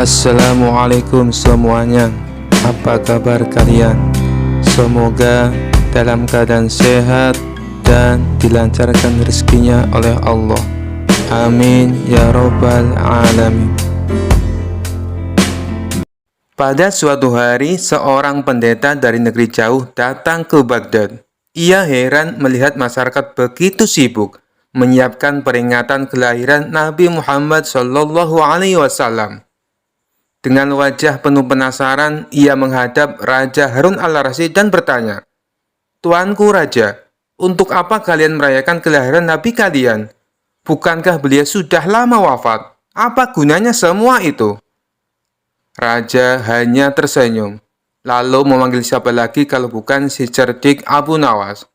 Assalamualaikum semuanya. Apa kabar kalian? Semoga dalam keadaan sehat dan dilancarkan rezekinya oleh Allah. Amin ya robbal alamin. Pada suatu hari, seorang pendeta dari negeri jauh datang ke Baghdad. Ia heran melihat masyarakat begitu sibuk menyiapkan peringatan kelahiran Nabi Muhammad SAW. Dengan wajah penuh penasaran, ia menghadap Raja Harun al-Rasyid dan bertanya, "Tuanku Raja, untuk apa kalian merayakan kelahiran Nabi kalian? Bukankah beliau sudah lama wafat? Apa gunanya semua itu?" Raja hanya tersenyum, lalu memanggil siapa lagi kalau bukan si cerdik Abu Nawas.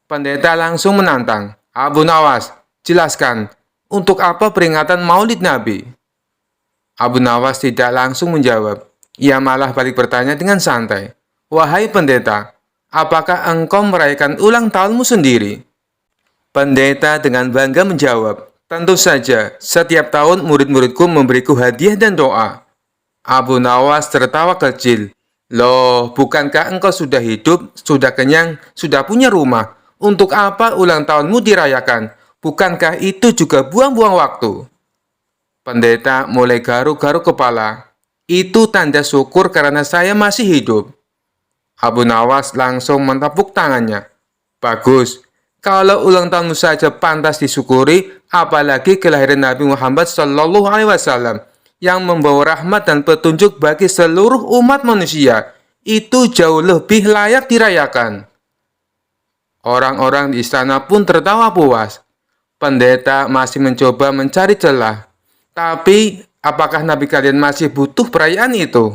Pendeta langsung menantang, "Abu Nawas, jelaskan, untuk apa peringatan Maulid Nabi?" Abu Nawas tidak langsung menjawab. Ia malah balik bertanya dengan santai, "Wahai pendeta, apakah engkau merayakan ulang tahunmu sendiri?" Pendeta dengan bangga menjawab, "Tentu saja, setiap tahun murid-muridku memberiku hadiah dan doa." Abu Nawas tertawa kecil. "Loh, bukankah engkau sudah hidup, sudah kenyang, sudah punya rumah? Untuk apa ulang tahunmu dirayakan? Bukankah itu juga buang-buang waktu?" Pendeta mulai garuk-garuk kepala. "Itu tanda syukur karena saya masih hidup." Abu Nawas langsung mentepuk tangannya. "Bagus, kalau ulang tahunmu saja pantas disyukuri, apalagi kelahiran Nabi Muhammad SAW yang membawa rahmat dan petunjuk bagi seluruh umat manusia. Itu jauh lebih layak dirayakan." Orang-orang di istana pun tertawa puas. Pendeta masih mencoba mencari celah. "Tapi, apakah Nabi kalian masih butuh perayaan itu?"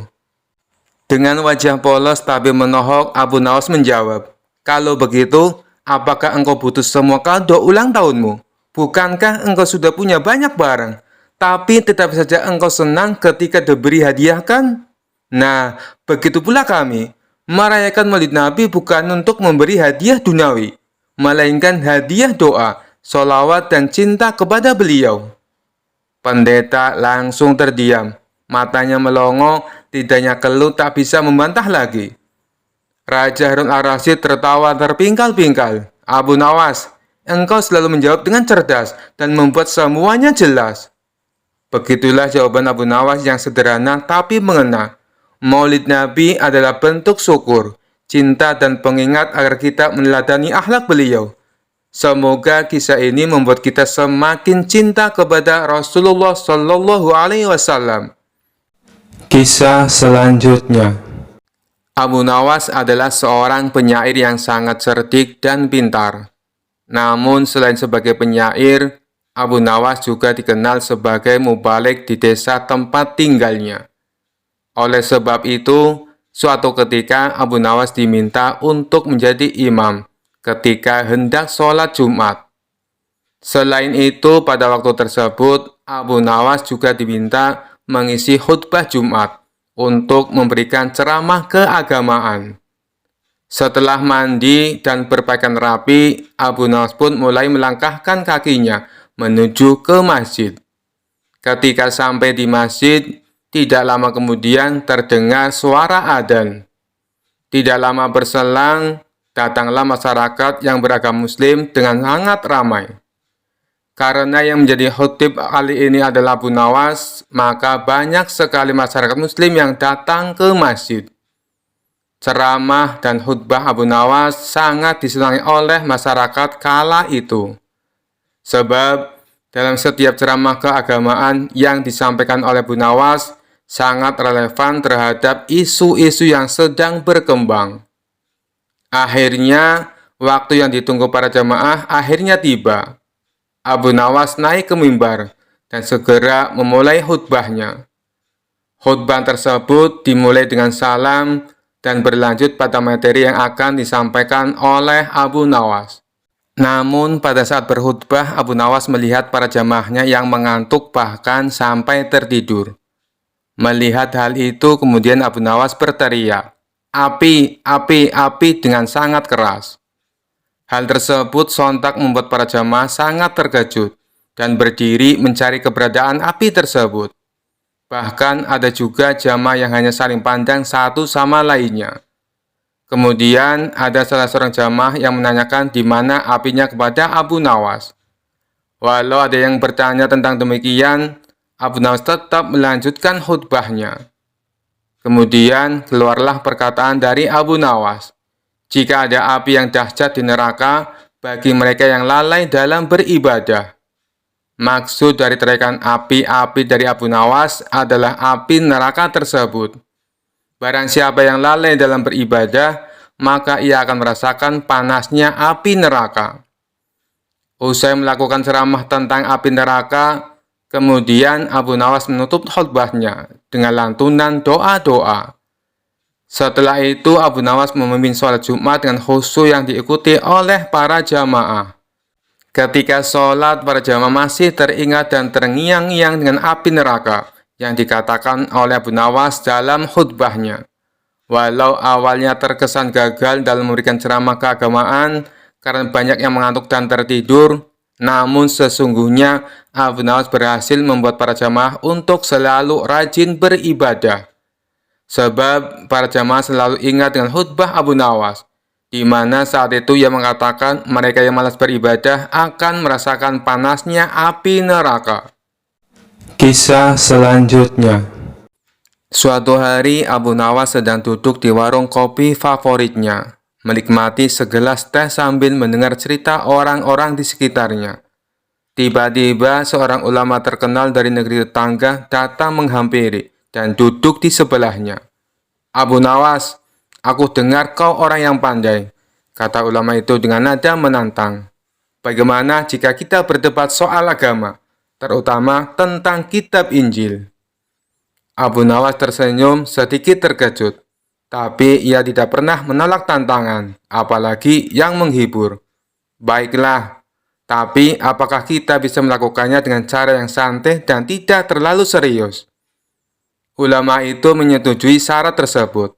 Dengan wajah polos tapi menohok, Abu Nawas menjawab, "Kalau begitu, apakah engkau butuh semua kado ulang tahunmu? Bukankah engkau sudah punya banyak barang? Tapi tetap saja engkau senang ketika diberi hadiah kan? Nah, begitu pula kami. Merayakan Maulid Nabi bukan untuk memberi hadiah duniawi, melainkan hadiah doa, sholawat dan cinta kepada beliau." Pendeta langsung terdiam, matanya melongo, lidahnya keluh tak bisa membantah lagi. Raja Harun al-Rasyid tertawa terpingkal-pingkal. "Abu Nawas, engkau selalu menjawab dengan cerdas dan membuat semuanya jelas." Begitulah jawaban Abu Nawas yang sederhana tapi mengena. Maulid Nabi adalah bentuk syukur, cinta dan pengingat agar kita meneladani akhlak beliau. Semoga kisah ini membuat kita semakin cinta kepada Rasulullah Shallallahu Alaihi Wasallam. Kisah selanjutnya. Abu Nawas adalah seorang penyair yang sangat cerdik dan pintar. Namun selain sebagai penyair, Abu Nawas juga dikenal sebagai mubalik di desa tempat tinggalnya. Oleh sebab itu, suatu ketika Abu Nawas diminta untuk menjadi imam ketika hendak sholat Jumat. Selain itu, pada waktu tersebut, Abu Nawas juga diminta mengisi khutbah Jumat untuk memberikan ceramah keagamaan. Setelah mandi dan berpakaian rapi, Abu Nawas pun mulai melangkahkan kakinya menuju ke masjid. Ketika sampai di masjid, tidak lama kemudian terdengar suara adzan. Tidak lama berselang, datanglah masyarakat yang beragama Muslim dengan sangat ramai. Karena yang menjadi khutib kali ini adalah Abu Nawas, maka banyak sekali masyarakat Muslim yang datang ke masjid. Ceramah dan khutbah Abu Nawas sangat disenangi oleh masyarakat kala itu. Sebab dalam setiap ceramah keagamaan yang disampaikan oleh Abu Nawas sangat relevan terhadap isu-isu yang sedang berkembang. Akhirnya, waktu yang ditunggu para jamaah akhirnya tiba. Abu Nawas naik ke mimbar dan segera memulai khutbahnya. Khutbah tersebut dimulai dengan salam dan berlanjut pada materi yang akan disampaikan oleh Abu Nawas. Namun, pada saat berkhutbah, Abu Nawas melihat para jamaahnya yang mengantuk bahkan sampai tertidur. Melihat hal itu, kemudian Abu Nawas berteriak, "Api, api, api," dengan sangat keras. Hal tersebut sontak membuat para jamaah sangat terkejut dan berdiri mencari keberadaan api tersebut. Bahkan ada juga jamaah yang hanya saling pandang satu sama lainnya. Kemudian ada salah seorang jamaah yang menanyakan di mana apinya kepada Abu Nawas. Walau ada yang bertanya tentang demikian, Abu Nawas tetap melanjutkan khutbahnya. Kemudian keluarlah perkataan dari Abu Nawas, jika ada api yang dahsyat di neraka bagi mereka yang lalai dalam beribadah. Maksud dari teriakan api-api dari Abu Nawas adalah api neraka tersebut. Barang siapa yang lalai dalam beribadah, maka ia akan merasakan panasnya api neraka. Usai melakukan ceramah tentang api neraka, kemudian Abu Nawas menutup khutbahnya dengan lantunan doa-doa. Setelah itu, Abu Nawas memimpin sholat Jumat dengan khusyuk yang diikuti oleh para jamaah. Ketika sholat, para jamaah masih teringat dan terngiang-ngiang dengan api neraka yang dikatakan oleh Abu Nawas dalam khutbahnya. Walau awalnya terkesan gagal dalam memberikan ceramah keagamaan karena banyak yang mengantuk dan tertidur, namun sesungguhnya Abu Nawas berhasil membuat para jamaah untuk selalu rajin beribadah. Sebab para jamaah selalu ingat dengan khutbah Abu Nawas, di mana saat itu ia mengatakan mereka yang malas beribadah akan merasakan panasnya api neraka. Kisah selanjutnya. Suatu hari Abu Nawas sedang duduk di warung kopi favoritnya, menikmati segelas teh sambil mendengar cerita orang-orang di sekitarnya. Tiba-tiba seorang ulama terkenal dari negeri tetangga datang menghampiri dan duduk di sebelahnya. Abu Nawas, aku dengar kau orang yang pandai, kata ulama itu dengan nada menantang. Bagaimana jika kita berdebat soal agama, terutama tentang kitab Injil? Abu Nawas tersenyum sedikit terkejut, tapi ia tidak pernah menolak tantangan, apalagi yang menghibur. Baiklah, tapi apakah kita bisa melakukannya dengan cara yang santai dan tidak terlalu serius? Ulama itu menyetujui syarat tersebut.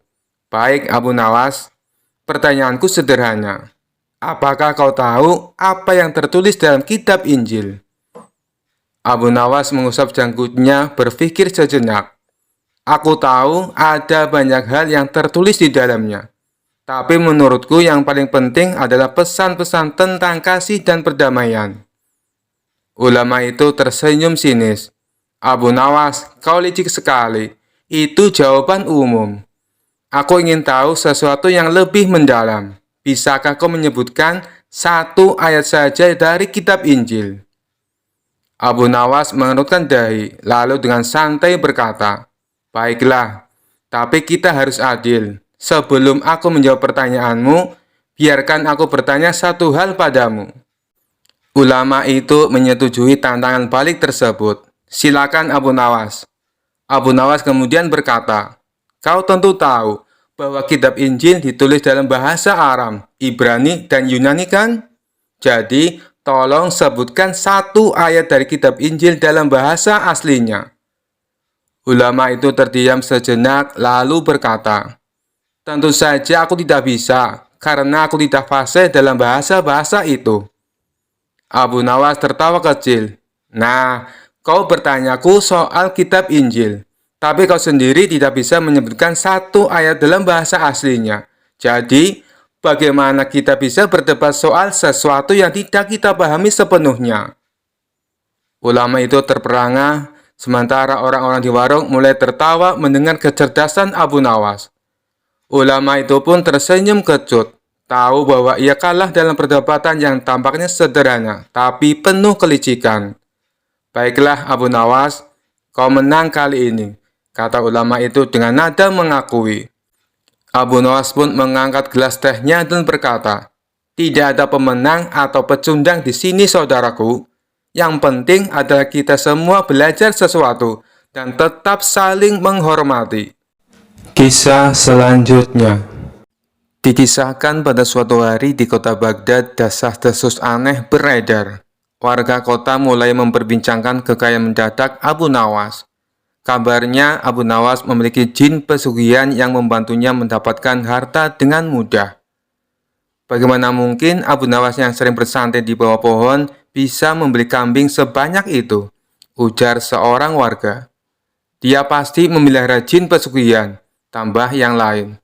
Baik Abu Nawas, pertanyaanku sederhana. Apakah kau tahu apa yang tertulis dalam kitab Injil? Abu Nawas mengusap janggutnya berpikir sejenak. Aku tahu ada banyak hal yang tertulis di dalamnya. Tapi menurutku yang paling penting adalah pesan-pesan tentang kasih dan perdamaian. Ulama itu tersenyum sinis. Abu Nawas, kau licik sekali. Itu jawaban umum. Aku ingin tahu sesuatu yang lebih mendalam. Bisakah kau menyebutkan satu ayat saja dari kitab Injil? Abu Nawas mengerutkan dahi, lalu dengan santai berkata, baiklah, tapi kita harus adil. Sebelum aku menjawab pertanyaanmu, biarkan aku bertanya satu hal padamu. Ulama itu menyetujui tantangan balik tersebut. Silakan Abu Nawas. Abu Nawas kemudian berkata, kau tentu tahu bahwa kitab Injil ditulis dalam bahasa Aram, Ibrani, dan Yunani kan? Jadi, tolong sebutkan satu ayat dari kitab Injil dalam bahasa aslinya. Ulama itu terdiam sejenak lalu berkata, tentu saja aku tidak bisa, karena aku tidak fasih dalam bahasa-bahasa itu. Abu Nawas tertawa kecil. Nah, kau bertanyaku soal kitab Injil, tapi kau sendiri tidak bisa menyebutkan satu ayat dalam bahasa aslinya. Jadi, bagaimana kita bisa berdebat soal sesuatu yang tidak kita pahami sepenuhnya? Ulama itu terperangah. Sementara orang-orang di warung mulai tertawa mendengar kecerdasan Abu Nawas. Ulama itu pun tersenyum kecut, tahu bahwa ia kalah dalam perdebatan yang tampaknya sederhana, tapi penuh kelicikan. Baiklah Abu Nawas, kau menang kali ini, kata ulama itu dengan nada mengakui. Abu Nawas pun mengangkat gelas tehnya dan berkata, tidak ada pemenang atau pecundang di sini saudaraku. Yang penting adalah kita semua belajar sesuatu dan tetap saling menghormati. Kisah selanjutnya. Dikisahkan pada suatu hari di kota Baghdad, desas-desus aneh beredar. Warga kota mulai memperbincangkan kekayaan mendadak Abu Nawas. Kabarnya Abu Nawas memiliki jin pesugihan yang membantunya mendapatkan harta dengan mudah. Bagaimana mungkin Abu Nawas yang sering bersantai di bawah pohon bisa membeli kambing sebanyak itu? Ujar seorang warga. Dia pasti memelihara jin pesugihan, tambah yang lain.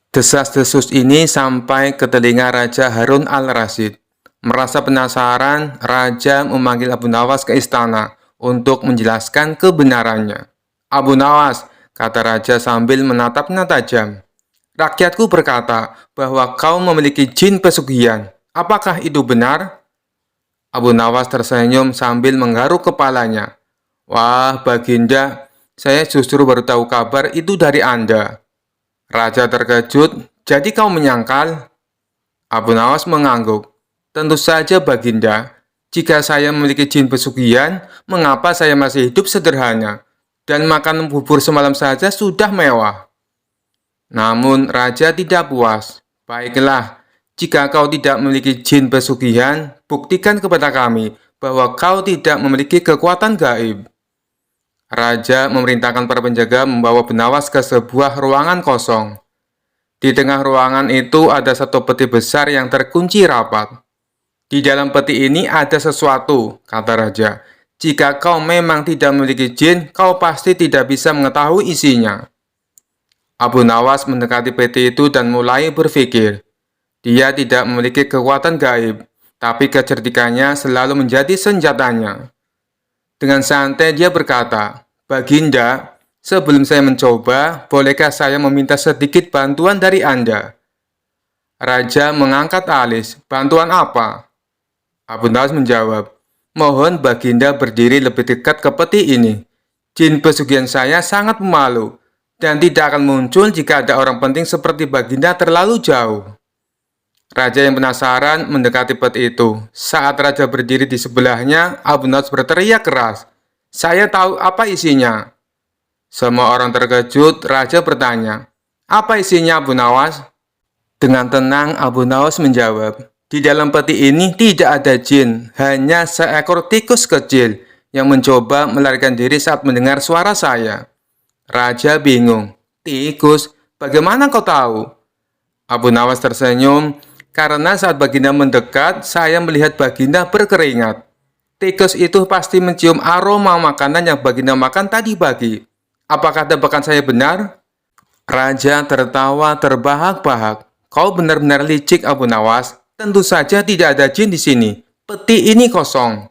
Desas-desus ini sampai ke telinga Raja Harun al-Rasyid. Merasa penasaran, Raja memanggil Abu Nawas ke istana untuk menjelaskan kebenarannya. "Abu Nawas," kata Raja sambil menatapnya tajam, "rakyatku berkata bahwa kau memiliki jin pesugihan. Apakah itu benar?" Abu Nawas tersenyum sambil menggaruk kepalanya. "Wah, Baginda, saya justru baru tahu kabar itu dari Anda." Raja terkejut. "Jadi kau menyangkal?" Abu Nawas mengangguk. "Tentu saja, Baginda. Jika saya memiliki jin pesugihan, mengapa saya masih hidup sederhana? Dan makan bubur semalam saja sudah mewah." Namun Raja tidak puas. "Baiklah, jika kau tidak memiliki jin pesugihan, buktikan kepada kami bahwa kau tidak memiliki kekuatan gaib." Raja memerintahkan para penjaga membawa Abu Nawas ke sebuah ruangan kosong. Di tengah ruangan itu ada satu peti besar yang terkunci rapat. "Di dalam peti ini ada sesuatu," kata Raja. "Jika kau memang tidak memiliki jin, kau pasti tidak bisa mengetahui isinya." Abu Nawas mendekati peti itu dan mulai berpikir. Dia tidak memiliki kekuatan gaib, tapi kecerdikannya selalu menjadi senjatanya. Dengan santai dia berkata, "Baginda, sebelum saya mencoba, bolehkah saya meminta sedikit bantuan dari Anda?" Raja mengangkat alis. "Bantuan apa?" Abu Nawas menjawab, "Mohon Baginda berdiri lebih dekat ke peti ini. Jin pesugihan saya sangat pemalu dan tidak akan muncul jika ada orang penting seperti Baginda terlalu jauh." Raja yang penasaran mendekati peti itu. Saat Raja berdiri di sebelahnya, Abu Nawas berteriak keras, "Saya tahu apa isinya." Semua orang terkejut. Raja bertanya, "Apa isinya, Abu Nawas?" Dengan tenang, Abu Nawas menjawab, "Di dalam peti ini tidak ada jin, hanya seekor tikus kecil yang mencoba melarikan diri saat mendengar suara saya." Raja bingung. "Tikus? Bagaimana kau tahu?" Abu Nawas tersenyum. "Karena saat Baginda mendekat, saya melihat Baginda berkeringat. Tikus itu pasti mencium aroma makanan yang Baginda makan tadi pagi. Apakah tebakan saya benar?" Raja tertawa terbahak-bahak. "Kau benar-benar licik, Abu Nawas. Tentu saja tidak ada jin di sini. Peti ini kosong."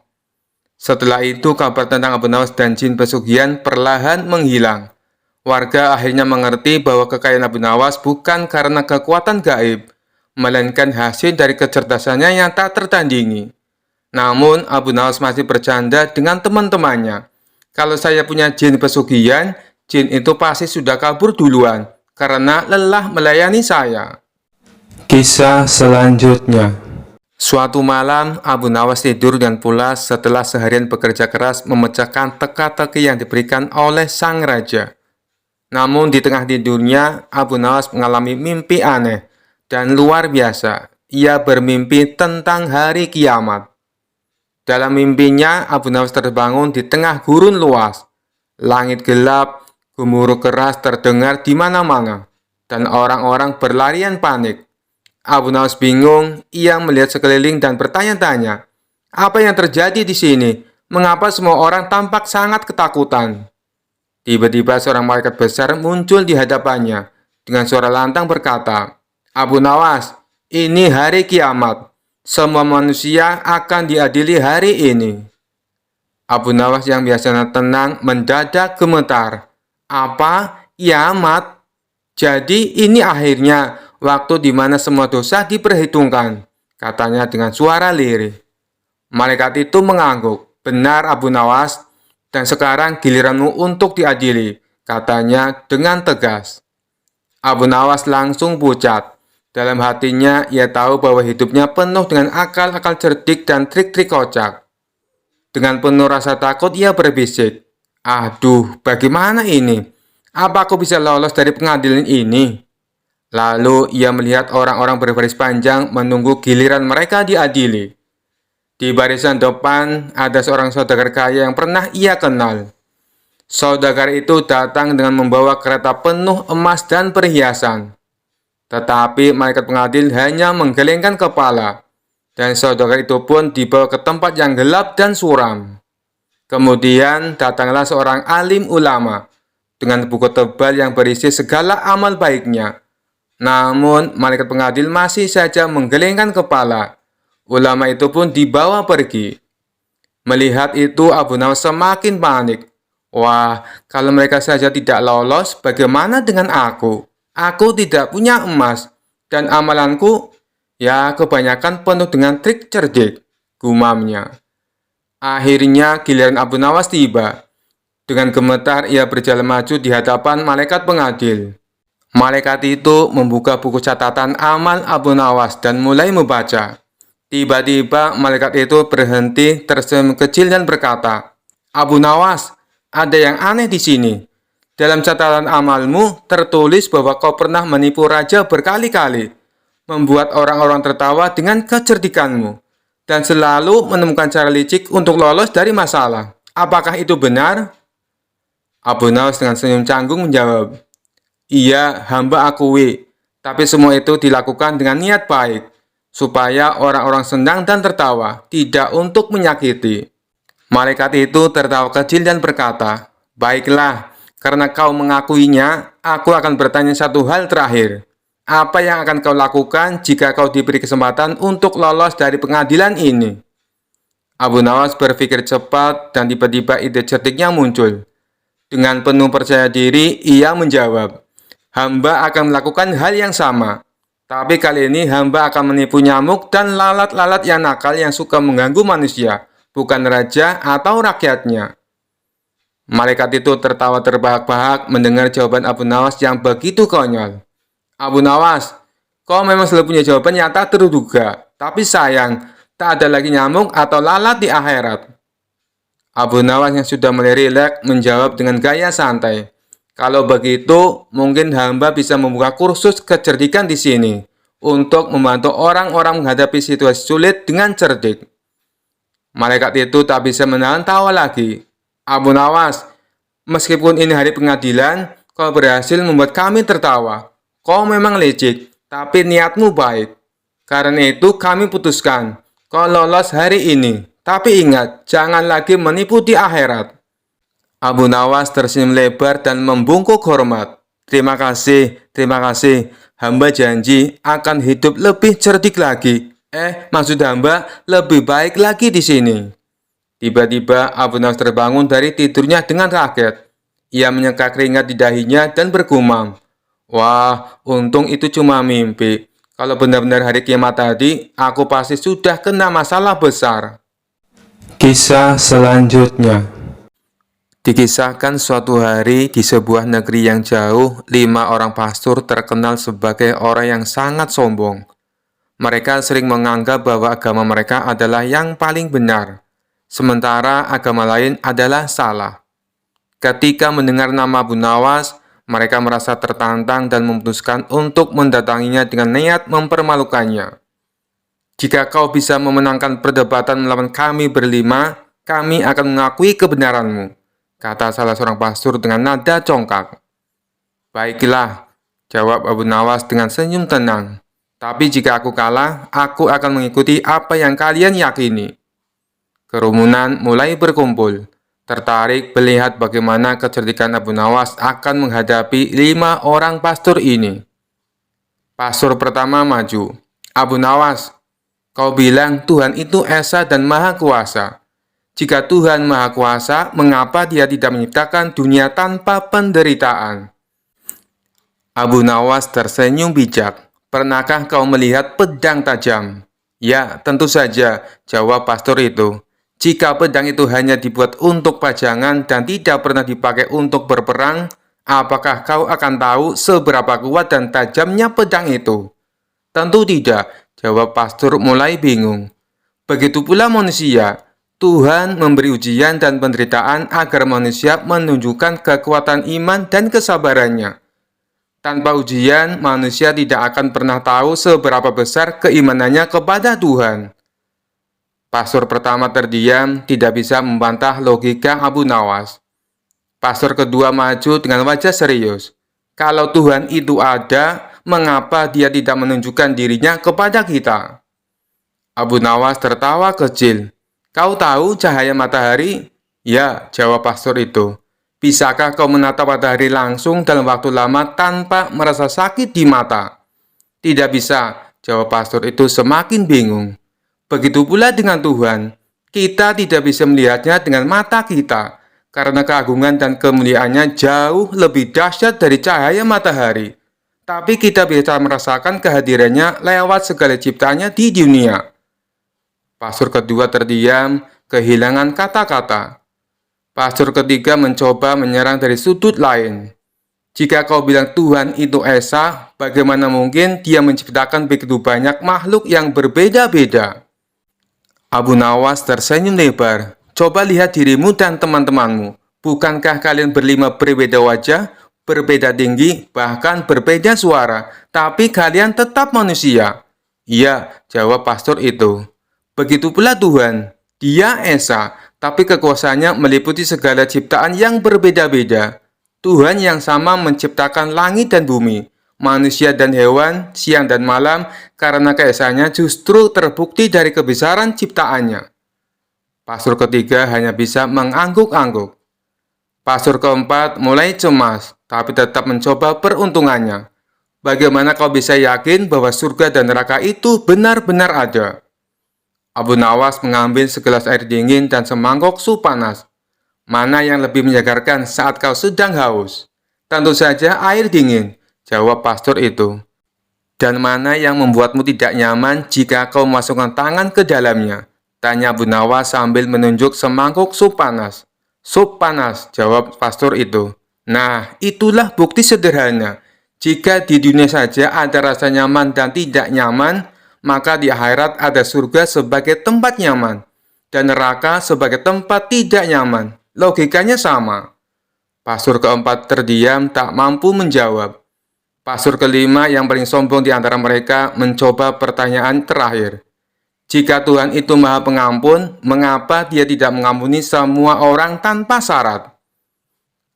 Setelah itu, kabar tentang Abu Nawas dan jin pesugihan perlahan menghilang. Warga akhirnya mengerti bahwa kekayaan Abu Nawas bukan karena kekuatan gaib, melainkan hasil dari kecerdasannya yang tak tertandingi. Namun, Abu Nawas masih bercanda dengan teman-temannya. "Kalau saya punya jin pesugihan, jin itu pasti sudah kabur duluan, karena lelah melayani saya." Kisah selanjutnya. Suatu malam, Abu Nawas tidur dengan pulas setelah seharian bekerja keras memecahkan teka-teki yang diberikan oleh sang raja. Namun di tengah tidurnya, Abu Nawas mengalami mimpi aneh dan luar biasa. Ia bermimpi tentang hari kiamat. Dalam mimpinya, Abu Nawas terbangun di tengah gurun luas. Langit gelap, gemuruh keras terdengar di mana-mana, dan orang-orang berlarian panik. Abu Nawas bingung. Ia melihat sekeliling dan bertanya-tanya, "Apa yang terjadi di sini? Mengapa semua orang tampak sangat ketakutan?" Tiba-tiba seorang malaikat besar muncul di hadapannya dengan suara lantang berkata, "Abu Nawas, ini hari kiamat. Semua manusia akan diadili hari ini." Abu Nawas yang biasanya tenang mendadak gemetar. "Apa? Kiamat? Jadi ini akhirnya waktu di mana semua dosa diperhitungkan," katanya dengan suara lirih. Malaikat itu mengangguk. "Benar, Abu Nawas, dan sekarang giliranmu untuk diadili," katanya dengan tegas. Abu Nawas langsung pucat. Dalam hatinya, ia tahu bahwa hidupnya penuh dengan akal-akal cerdik dan trik-trik kocak. Dengan penuh rasa takut, ia berbisik, "Aduh, bagaimana ini? Apa aku bisa lolos dari pengadilan ini?" Lalu ia melihat orang-orang berbaris panjang menunggu giliran mereka diadili. Di barisan depan ada seorang saudagar kaya yang pernah ia kenal. Saudagar itu datang dengan membawa kereta penuh emas dan perhiasan. Tetapi malaikat pengadil hanya menggelengkan kepala, dan saudagar itu pun dibawa ke tempat yang gelap dan suram. Kemudian datanglah seorang alim ulama dengan buku tebal yang berisi segala amal baiknya. Namun, malaikat pengadil masih saja menggelengkan kepala. Ulama itu pun dibawa pergi. Melihat itu, Abu Nawas semakin panik. Wah, kalau mereka saja tidak lolos, bagaimana dengan aku? Aku tidak punya emas, dan amalanku, ya kebanyakan penuh dengan trik cerdik, gumamnya. Akhirnya giliran Abu Nawas tiba. Dengan gemetar ia berjalan maju di hadapan malaikat pengadil. Malaikat itu membuka buku catatan amal Abu Nawas dan mulai membaca. Tiba-tiba malaikat itu berhenti, tersenyum kecil dan berkata, "Abu Nawas, ada yang aneh di sini. Dalam catatan amalmu tertulis bahwa kau pernah menipu raja berkali-kali, membuat orang-orang tertawa dengan kecerdikanmu, dan selalu menemukan cara licik untuk lolos dari masalah. Apakah itu benar?" Abu Nawas dengan senyum canggung menjawab, "Iya, hamba akui, tapi semua itu dilakukan dengan niat baik, supaya orang-orang senang dan tertawa, tidak untuk menyakiti." Malaikat itu tertawa kecil dan berkata, "Baiklah, karena kau mengakuinya, aku akan bertanya satu hal terakhir. Apa yang akan kau lakukan jika kau diberi kesempatan untuk lolos dari pengadilan ini?" Abu Nawas berpikir cepat dan tiba-tiba ide cerdiknya muncul. Dengan penuh percaya diri, ia menjawab, "Hamba akan melakukan hal yang sama. Tapi kali ini hamba akan menipu nyamuk dan lalat-lalat yang nakal yang suka mengganggu manusia, bukan raja atau rakyatnya." Malaikat itu tertawa terbahak-bahak mendengar jawaban Abu Nawas yang begitu konyol. "Abu Nawas, kau memang selalu punya jawaban yang tak terduga. Tapi sayang, tak ada lagi nyamuk atau lalat di akhirat." Abu Nawas yang sudah mulai rileks menjawab dengan gaya santai, "Kalau begitu, mungkin hamba bisa membuka kursus kecerdikan di sini untuk membantu orang-orang menghadapi situasi sulit dengan cerdik." Malaikat itu tak bisa menahan tawa lagi. "Abu Nawas, meskipun ini hari pengadilan, kau berhasil membuat kami tertawa. Kau memang licik, tapi niatmu baik. Karena itu kami putuskan, kau lolos hari ini. Tapi ingat, jangan lagi menipu di akhirat." Abu Nawas tersenyum lebar dan membungkuk hormat. Terima kasih. Hamba janji akan hidup lebih cerdik lagi. Maksud hamba lebih baik lagi di sini." Tiba-tiba Abu Nawas terbangun dari tidurnya dengan kaget. Ia menyeka keringat di dahinya dan bergumam, "Wah, untung itu cuma mimpi. Kalau benar-benar hari kiamat tadi, aku pasti sudah kena masalah besar." Kisah selanjutnya. Dikisahkan suatu hari di sebuah negeri yang jauh, 5 orang pastor terkenal sebagai orang yang sangat sombong. Mereka sering menganggap bahwa agama mereka adalah yang paling benar, sementara agama lain adalah salah. Ketika mendengar nama Abu Nawas, mereka merasa tertantang dan memutuskan untuk mendatanginya dengan niat mempermalukannya. "Jika kau bisa memenangkan perdebatan melawan kami berlima, kami akan mengakui kebenaranmu," kata salah seorang pastor dengan nada congkak. "Baiklah," jawab Abu Nawas dengan senyum tenang. "Tapi jika aku kalah, aku akan mengikuti apa yang kalian yakini." Kerumunan mulai berkumpul, tertarik melihat bagaimana kecerdikan Abu Nawas akan menghadapi 5 orang pastor ini. Pastor pertama maju. "Abu Nawas, kau bilang Tuhan itu Esa dan Maha Kuasa. Jika Tuhan Maha Kuasa, mengapa Dia tidak menciptakan dunia tanpa penderitaan?" Abu Nawas tersenyum bijak. "Pernahkah kau melihat pedang tajam?" "Ya, tentu saja," jawab pastor itu. "Jika pedang itu hanya dibuat untuk pajangan dan tidak pernah dipakai untuk berperang, apakah kau akan tahu seberapa kuat dan tajamnya pedang itu?" "Tentu tidak," jawab pastor mulai bingung. "Begitu pula manusia. Tuhan memberi ujian dan penderitaan agar manusia menunjukkan kekuatan iman dan kesabarannya. Tanpa ujian, manusia tidak akan pernah tahu seberapa besar keimanannya kepada Tuhan." Pastor pertama terdiam, tidak bisa membantah logika Abu Nawas. Pastor kedua maju dengan wajah serius. "Kalau Tuhan itu ada, mengapa Dia tidak menunjukkan dirinya kepada kita?" Abu Nawas tertawa kecil. "Kau tahu cahaya matahari?" Ya, jawab pastor itu. Bisakah kau menatap matahari langsung dalam waktu lama tanpa merasa sakit di mata? Tidak bisa, jawab pastor itu semakin bingung. Begitu pula dengan Tuhan. Kita tidak bisa melihatnya dengan mata kita, karena keagungan dan kemuliaannya jauh lebih dahsyat dari cahaya matahari. Tapi kita bisa merasakan kehadirannya lewat segala ciptaannya di dunia. Pastor kedua terdiam, kehilangan kata-kata. Pastor ketiga mencoba menyerang dari sudut lain. Jika kau bilang Tuhan itu Esa, bagaimana mungkin dia menciptakan begitu banyak makhluk yang berbeda-beda? Abu Nawas tersenyum lebar. Coba lihat dirimu dan teman-temanmu. Bukankah kalian berlima berbeda wajah, berbeda tinggi, bahkan berbeda suara, tapi kalian tetap manusia? Iya, jawab pastor itu. Begitu pula Tuhan. Dia Esa, tapi kekuasaannya meliputi segala ciptaan yang berbeda-beda. Tuhan yang sama menciptakan langit dan bumi, manusia dan hewan, siang dan malam, karena keesaannya justru terbukti dari kebesaran ciptaannya. Pastor ketiga hanya bisa mengangguk-angguk. Pastor keempat mulai cemas, tapi tetap mencoba peruntungannya. Bagaimana kau bisa yakin bahwa surga dan neraka itu benar-benar ada? Abu Nawas mengambil segelas air dingin dan semangkok sup panas. Mana yang lebih menyegarkan saat kau sedang haus? Tentu saja air dingin, jawab pastor itu. Dan mana yang membuatmu tidak nyaman jika kau memasukkan tangan ke dalamnya? Tanya Abu Nawas sambil menunjuk semangkuk sup panas. Sup panas, jawab pastor itu. Nah, itulah bukti sederhana. Jika di dunia saja ada rasa nyaman dan tidak nyaman, maka di akhirat ada surga sebagai tempat nyaman, dan neraka sebagai tempat tidak nyaman. Logikanya sama. Pastor keempat terdiam, tak mampu menjawab. Pastor kelima yang paling sombong di antara mereka mencoba pertanyaan terakhir. Jika Tuhan itu Maha Pengampun, mengapa Dia tidak mengampuni semua orang tanpa syarat?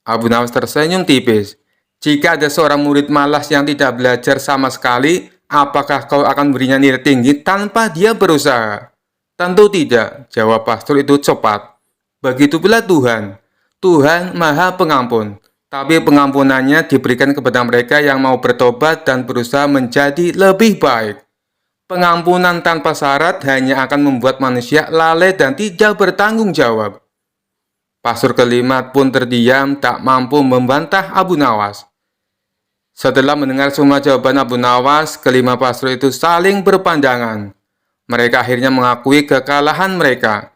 Abu Nawas tersenyum tipis. Jika ada seorang murid malas yang tidak belajar sama sekali, apakah kau akan berinya nilai tinggi tanpa dia berusaha? Tentu tidak, jawab pastor itu cepat. Begitu pula Tuhan. Tuhan Maha Pengampun, tapi pengampunannya diberikan kepada mereka yang mau bertobat dan berusaha menjadi lebih baik. Pengampunan tanpa syarat hanya akan membuat manusia lalai dan tidak bertanggung jawab. Pastor kelima pun terdiam, tak mampu membantah Abu Nawas. Setelah mendengar semua jawaban Abu Nawas, kelima pastor itu saling berpandangan. Mereka akhirnya mengakui kekalahan mereka.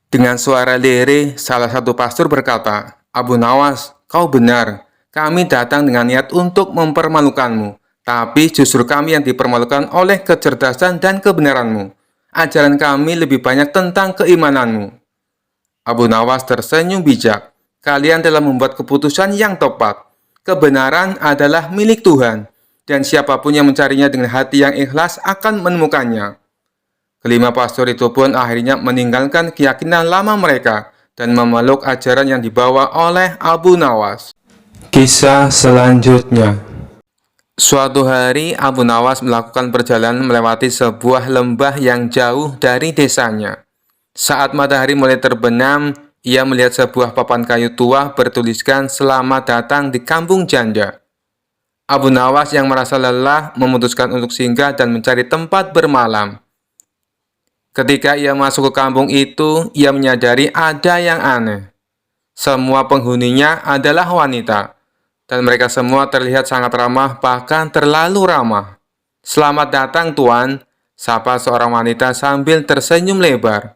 Dengan suara lirih, salah satu pastor berkata, Abu Nawas, kau benar. Kami datang dengan niat untuk mempermalukanmu. Tapi justru kami yang dipermalukan oleh kecerdasan dan kebenaranmu. Ajaran kami lebih banyak tentang keimananmu. Abu Nawas tersenyum bijak. Kalian telah membuat keputusan yang tepat. Kebenaran adalah milik Tuhan. Dan siapapun yang mencarinya dengan hati yang ikhlas akan menemukannya. Kelima pastor itu pun akhirnya meninggalkan keyakinan lama mereka dan memeluk ajaran yang dibawa oleh Abu Nawas. Kisah selanjutnya. Suatu hari Abu Nawas melakukan perjalanan melewati sebuah lembah yang jauh dari desanya. Saat matahari mulai terbenam, ia melihat sebuah papan kayu tua bertuliskan "Selamat datang di Kampung Janda". Abu Nawas yang merasa lelah memutuskan untuk singgah dan mencari tempat bermalam. Ketika ia masuk ke kampung itu, ia menyadari ada yang aneh. Semua penghuninya adalah wanita, dan mereka semua terlihat sangat ramah, bahkan terlalu ramah. "Selamat datang, Tuan," sapa seorang wanita sambil tersenyum lebar.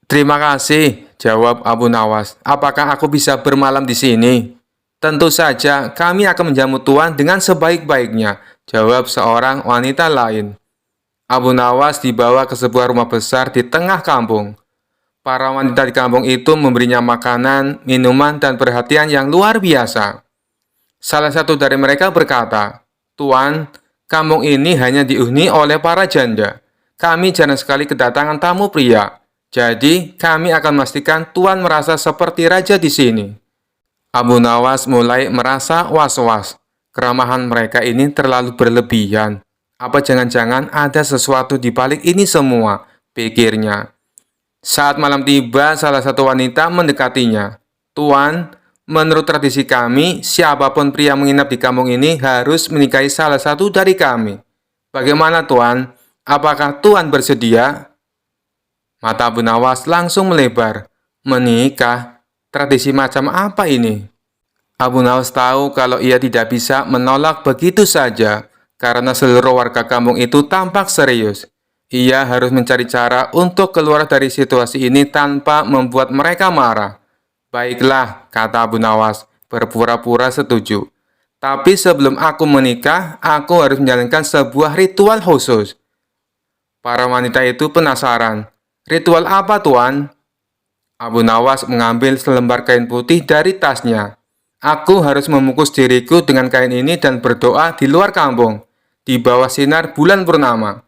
"Terima kasih," jawab Abu Nawas. "Apakah aku bisa bermalam di sini?" "Tentu saja, kami akan menjamu Tuan dengan sebaik-baiknya," jawab seorang wanita lain. Abu Nawas dibawa ke sebuah rumah besar di tengah kampung. Para wanita di kampung itu memberinya makanan, minuman, dan perhatian yang luar biasa. Salah satu dari mereka berkata, "Tuan, kampung ini hanya dihuni oleh para janda. Kami jarang sekali kedatangan tamu pria. Jadi, kami akan memastikan Tuan merasa seperti raja di sini." Abu Nawas mulai merasa was-was. Keramahan mereka ini terlalu berlebihan. Apa jangan-jangan ada sesuatu di balik ini semua, pikirnya. Saat malam tiba, salah satu wanita mendekatinya. "Tuan, menurut tradisi kami, siapapun pria menginap di kampung ini harus menikahi salah satu dari kami. Bagaimana, Tuan? Apakah Tuan bersedia?" Mata Abu Nawas langsung melebar. Menikah? Tradisi macam apa ini? Abu Nawas tahu kalau ia tidak bisa menolak begitu saja, karena seluruh warga kampung itu tampak serius. Ia harus mencari cara untuk keluar dari situasi ini tanpa membuat mereka marah. "Baiklah," kata Abu Nawas, berpura-pura setuju. "Tapi sebelum aku menikah, aku harus menjalankan sebuah ritual khusus." Para wanita itu penasaran. "Ritual apa, Tuan?" Abu Nawas mengambil selembar kain putih dari tasnya. "Aku harus membungkus diriku dengan kain ini dan berdoa di luar kampung, di bawah sinar bulan purnama.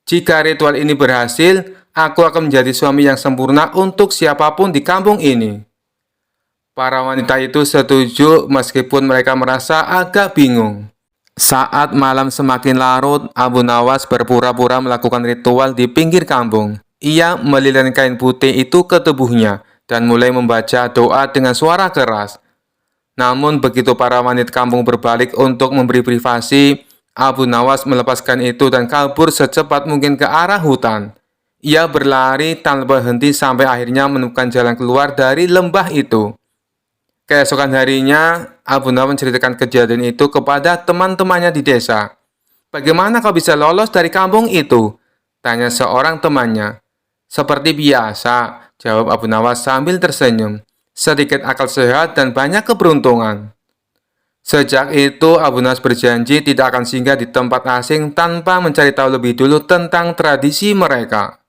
Jika ritual ini berhasil, aku akan menjadi suami yang sempurna untuk siapapun di kampung ini." Para wanita itu setuju meskipun mereka merasa agak bingung. Saat malam semakin larut, Abu Nawas berpura-pura melakukan ritual di pinggir kampung. Ia melilitkan kain putih itu ke tubuhnya dan mulai membaca doa dengan suara keras. Namun begitu para wanita kampung berbalik untuk memberi privasi, Abu Nawas melepaskan itu dan kabur secepat mungkin ke arah hutan. Ia berlari tanpa henti sampai akhirnya menemukan jalan keluar dari lembah itu. Keesokan harinya, Abu Nawas menceritakan kejadian itu kepada teman-temannya di desa. "Bagaimana kau bisa lolos dari kampung itu?" tanya seorang temannya. "Seperti biasa," jawab Abu Nawas sambil tersenyum. "Sedikit akal sehat dan banyak keberuntungan." Sejak itu, Abu Nawas berjanji tidak akan singgah di tempat asing tanpa mencari tahu lebih dulu tentang tradisi mereka.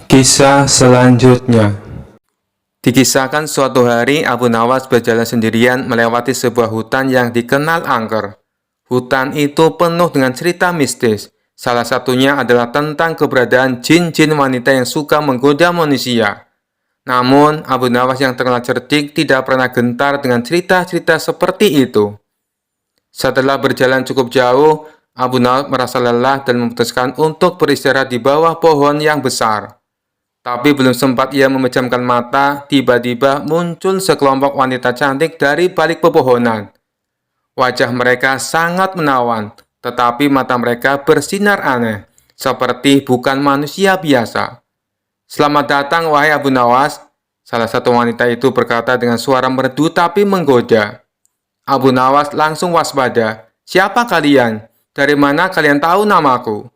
Kisah selanjutnya. Dikisahkan suatu hari Abu Nawas berjalan sendirian melewati sebuah hutan yang dikenal angker. Hutan itu penuh dengan cerita mistis. Salah satunya adalah tentang keberadaan jin-jin wanita yang suka menggoda manusia. Namun, Abu Nawas yang terkenal cerdik tidak pernah gentar dengan cerita-cerita seperti itu. Setelah berjalan cukup jauh, Abu Nawas merasa lelah dan memutuskan untuk beristirahat di bawah pohon yang besar. Tapi belum sempat ia memejamkan mata, tiba-tiba muncul sekelompok wanita cantik dari balik pepohonan. Wajah mereka sangat menawan, tetapi mata mereka bersinar aneh, seperti bukan manusia biasa. "Selamat datang, wahai Abu Nawas," salah satu wanita itu berkata dengan suara merdu tapi menggoda. Abu Nawas langsung waspada. "Siapa kalian? Dari mana kalian tahu namaku?"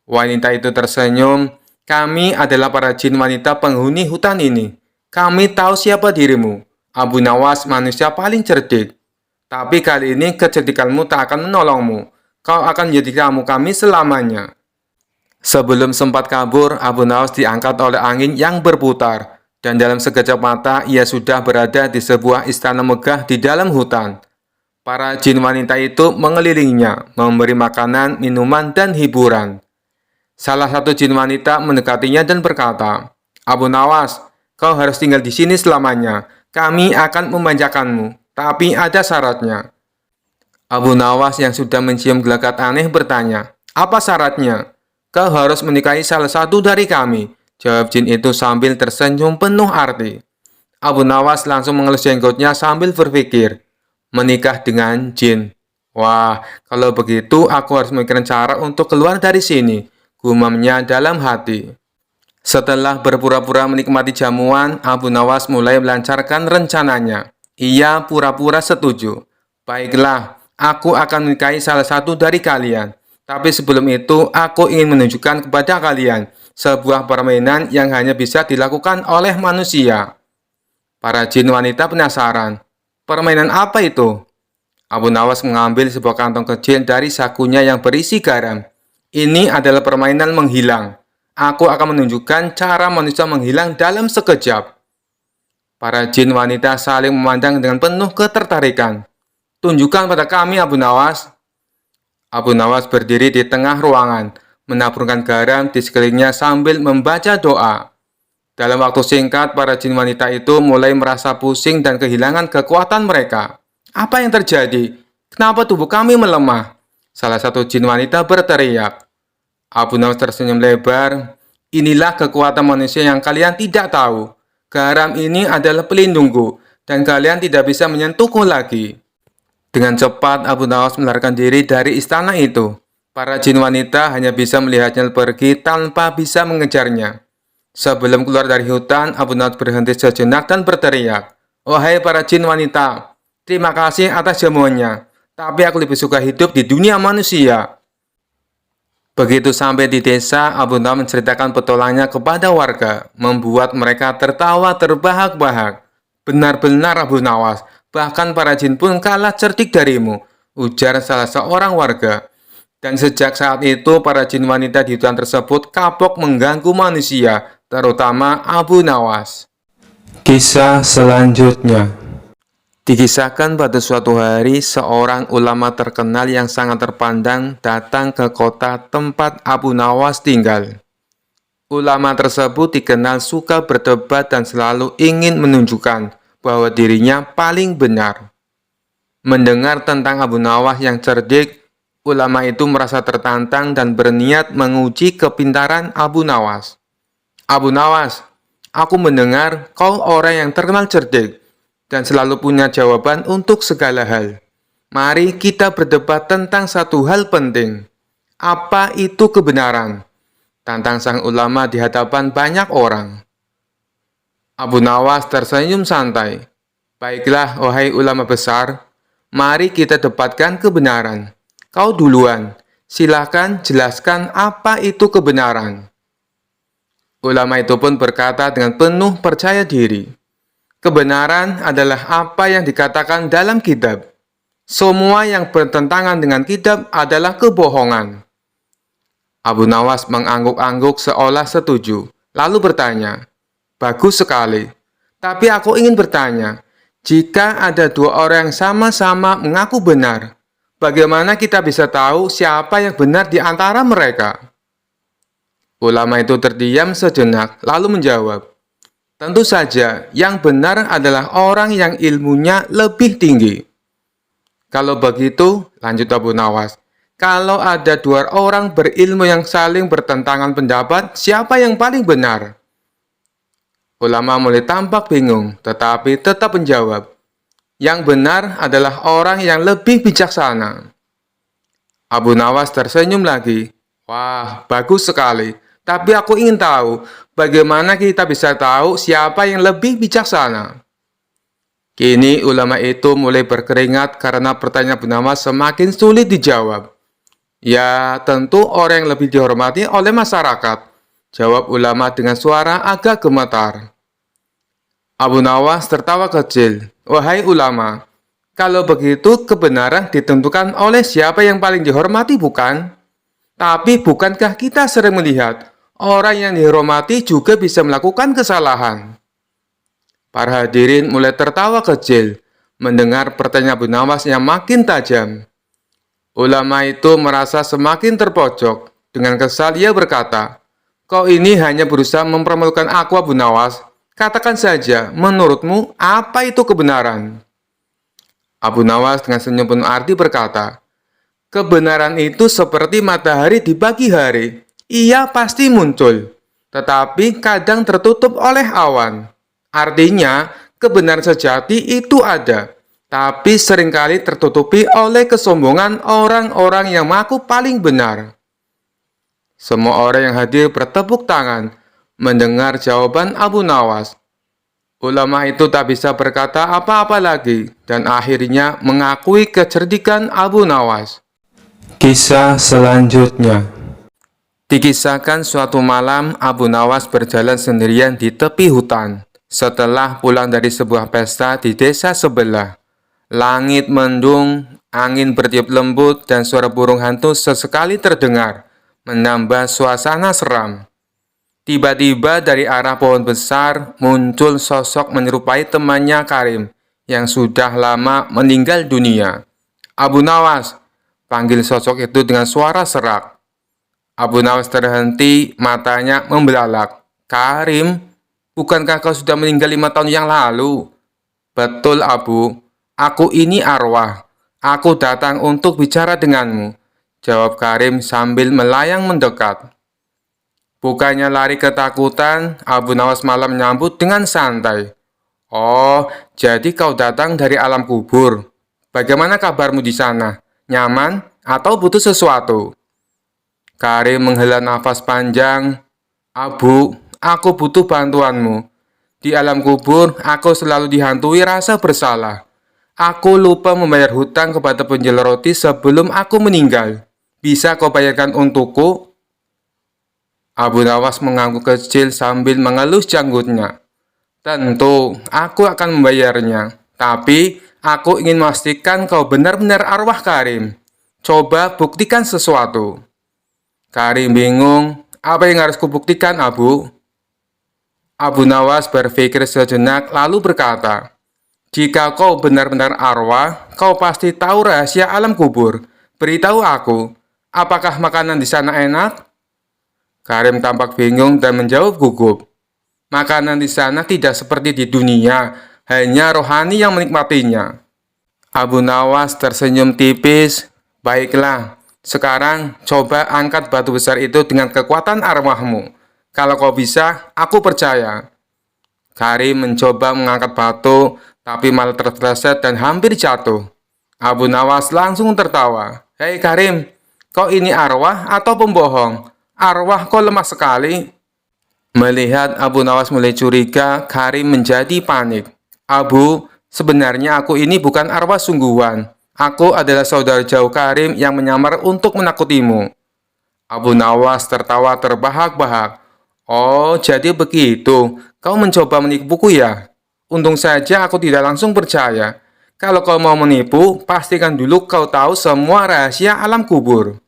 Wanita itu tersenyum. "Kami adalah para jin wanita penghuni hutan ini. Kami tahu siapa dirimu. Abu Nawas, manusia paling cerdik. Tapi kali ini kecerdikanmu tak akan menolongmu. Kau akan menjadi tamu kami selamanya." Sebelum sempat kabur, Abu Nawas diangkat oleh angin yang berputar, dan dalam sekejap mata ia sudah berada di sebuah istana megah di dalam hutan. Para jin wanita itu mengelilinginya, memberi makanan, minuman, dan hiburan. Salah satu jin wanita mendekatinya dan berkata, "Abu Nawas, kau harus tinggal di sini selamanya. Kami akan memanjakanmu, tapi ada syaratnya." Abu Nawas yang sudah mencium gelagat aneh bertanya, "Apa syaratnya?" "Kau harus menikahi salah satu dari kami," jawab jin itu sambil tersenyum penuh arti. Abu Nawas langsung mengelus jenggotnya sambil berpikir, menikah dengan jin. "Wah, kalau begitu aku harus memikirkan cara untuk keluar dari sini," gumamnya dalam hati. Setelah berpura-pura menikmati jamuan, Abu Nawas mulai melancarkan rencananya. Ia pura-pura setuju. "Baiklah, aku akan menikahi salah satu dari kalian. Tapi sebelum itu, aku ingin menunjukkan kepada kalian sebuah permainan yang hanya bisa dilakukan oleh manusia." Para jin wanita penasaran. "Permainan apa itu?" Abu Nawas mengambil sebuah kantong kecil dari sakunya yang berisi garam. "Ini adalah permainan menghilang. Aku akan menunjukkan cara manusia menghilang dalam sekejap." Para jin wanita saling memandang dengan penuh ketertarikan. "Tunjukkan pada kami, Abu Nawas." Abu Nawas berdiri di tengah ruangan, menaburkan garam di sekelilingnya sambil membaca doa. Dalam waktu singkat, para jin wanita itu mulai merasa pusing dan kehilangan kekuatan mereka. "Apa yang terjadi? Kenapa tubuh kami melemah?" salah satu jin wanita berteriak. Abu Nawas tersenyum lebar. Inilah kekuatan manusia yang kalian tidak tahu. Garam ini adalah pelindungku, dan kalian tidak bisa menyentuhku lagi. Dengan cepat, Abu Nawas melarikan diri dari istana itu. Para jin wanita hanya bisa melihatnya pergi tanpa bisa mengejarnya. Sebelum keluar dari hutan, Abu Nawas berhenti sejenak dan berteriak, "Wahai para jin wanita, terima kasih atas jamuannya, tapi aku lebih suka hidup di dunia manusia." Begitu sampai di desa, Abu Nawas menceritakan petualangannya kepada warga, membuat mereka tertawa terbahak-bahak. "Benar-benar Abu Nawas, bahkan para jin pun kalah cerdik darimu," ujar salah seorang warga. Dan sejak saat itu, para jin wanita di hutan tersebut kapok mengganggu manusia, terutama Abu Nawas. Kisah selanjutnya. Dikisahkan pada suatu hari, seorang ulama terkenal yang sangat terpandang datang ke kota tempat Abu Nawas tinggal. Ulama tersebut dikenal suka berdebat dan selalu ingin menunjukkan bahwa dirinya paling benar. Mendengar tentang Abu Nawas yang cerdik, ulama itu merasa tertantang dan berniat menguji kepintaran Abu Nawas. "Abu Nawas, aku mendengar kau orang yang terkenal cerdik dan selalu punya jawaban untuk segala hal. Mari kita berdebat tentang satu hal penting. Apa itu kebenaran?" Tantang sang ulama di hadapan banyak orang. Abu Nawas tersenyum santai. "Baiklah, wahai ulama besar, mari kita debatkan kebenaran. Kau duluan, silahkan jelaskan apa itu kebenaran." Ulama itu pun berkata dengan penuh percaya diri, "Kebenaran adalah apa yang dikatakan dalam kitab. Semua yang bertentangan dengan kitab adalah kebohongan." Abu Nawas mengangguk-angguk seolah setuju, lalu bertanya, "Bagus sekali. Tapi aku ingin bertanya, jika ada dua orang yang sama-sama mengaku benar, bagaimana kita bisa tahu siapa yang benar di antara mereka?" Ulama itu terdiam sejenak, lalu menjawab, "Tentu saja, yang benar adalah orang yang ilmunya lebih tinggi." "Kalau begitu," lanjut Abu Nawas, "kalau ada dua orang berilmu yang saling bertentangan pendapat, siapa yang paling benar?" Ulama mulai tampak bingung, tetapi tetap menjawab, "Yang benar adalah orang yang lebih bijaksana." Abu Nawas tersenyum lagi. "Wah, bagus sekali. Tapi aku ingin tahu, bagaimana kita bisa tahu siapa yang lebih bijaksana?" Kini ulama itu mulai berkeringat karena pertanyaan Abu Nawas semakin sulit dijawab. "Ya, tentu orang yang lebih dihormati oleh masyarakat," jawab ulama dengan suara agak gemetar. Abu Nawas tertawa kecil. "Wahai ulama, kalau begitu kebenaran ditentukan oleh siapa yang paling dihormati, bukan? Tapi bukankah kita sering melihat orang yang dihormati juga bisa melakukan kesalahan?" Para hadirin mulai tertawa kecil mendengar pertanyaan Abu Nawas yang makin tajam. Ulama itu merasa semakin terpojok. Dengan kesal ia berkata, "Kau ini hanya berusaha mempermalukan aku, Abu Nawas. Katakan saja, menurutmu apa itu kebenaran?" Abu Nawas dengan senyum penuh arti berkata, "Kebenaran itu seperti matahari di pagi hari. Ia pasti muncul, tetapi kadang tertutup oleh awan. Artinya, kebenaran sejati itu ada, tapi seringkali tertutupi oleh kesombongan orang-orang yang mengaku paling benar." Semua orang yang hadir bertepuk tangan mendengar jawaban Abu Nawas. Ulama itu tak bisa berkata apa-apa lagi dan akhirnya mengakui kecerdikan Abu Nawas. Kisah selanjutnya. Dikisahkan suatu malam Abu Nawas berjalan sendirian di tepi hutan. Setelah pulang dari sebuah pesta di desa sebelah, langit mendung, angin bertiup lembut, dan suara burung hantu sesekali terdengar, menambah suasana seram. Tiba-tiba dari arah pohon besar muncul sosok menyerupai temannya Karim yang sudah lama meninggal dunia. "Abu Nawas," panggil sosok itu dengan suara serak. Abu Nawas terhenti, matanya membelalak. "Karim, bukankah kau sudah meninggal 5 tahun yang lalu?" "Betul, Abu. Aku ini arwah. Aku datang untuk bicara denganmu," jawab Karim sambil melayang mendekat. Bukannya lari ketakutan, Abu Nawas malah menyambut dengan santai. Oh, jadi kau datang dari alam kubur. Bagaimana kabarmu di sana? Nyaman atau butuh sesuatu? Karim menghela nafas panjang. Abu, aku butuh bantuanmu. Di alam kubur, aku selalu dihantui rasa bersalah. Aku lupa membayar hutang kepada penjual roti sebelum aku meninggal. Bisa kau bayarkan untukku? Abu Nawas mengangguk kecil sambil mengelus janggutnya. Tentu, aku akan membayarnya. Tapi, aku ingin memastikan kau benar-benar arwah Karim. Coba buktikan sesuatu. Karim bingung. Apa yang harus kubuktikan, Abu? Abu Nawas berpikir sejenak lalu berkata, jika kau benar-benar arwah, kau pasti tahu rahasia alam kubur. Beritahu aku, apakah makanan di sana enak? Karim tampak bingung dan menjawab gugup. Makanan di sana tidak seperti di dunia, hanya rohani yang menikmatinya. Abu Nawas tersenyum tipis. Baiklah, sekarang coba angkat batu besar itu dengan kekuatan arwahmu. Kalau kau bisa, aku percaya. Karim mencoba mengangkat batu, tapi malah terpeleset dan hampir jatuh. Abu Nawas langsung tertawa. Hei Karim, kau ini arwah atau pembohong? Arwah kau lemah sekali. Melihat Abu Nawas mulai curiga, Karim menjadi panik. Abu, sebenarnya aku ini bukan arwah sungguhan. Aku adalah saudara jauh Karim yang menyamar untuk menakutimu. Abu Nawas tertawa terbahak-bahak. Oh, jadi begitu. Kau mencoba menipuku ya? Untung saja aku tidak langsung percaya. Kalau kau mau menipu, pastikan dulu kau tahu semua rahasia alam kubur.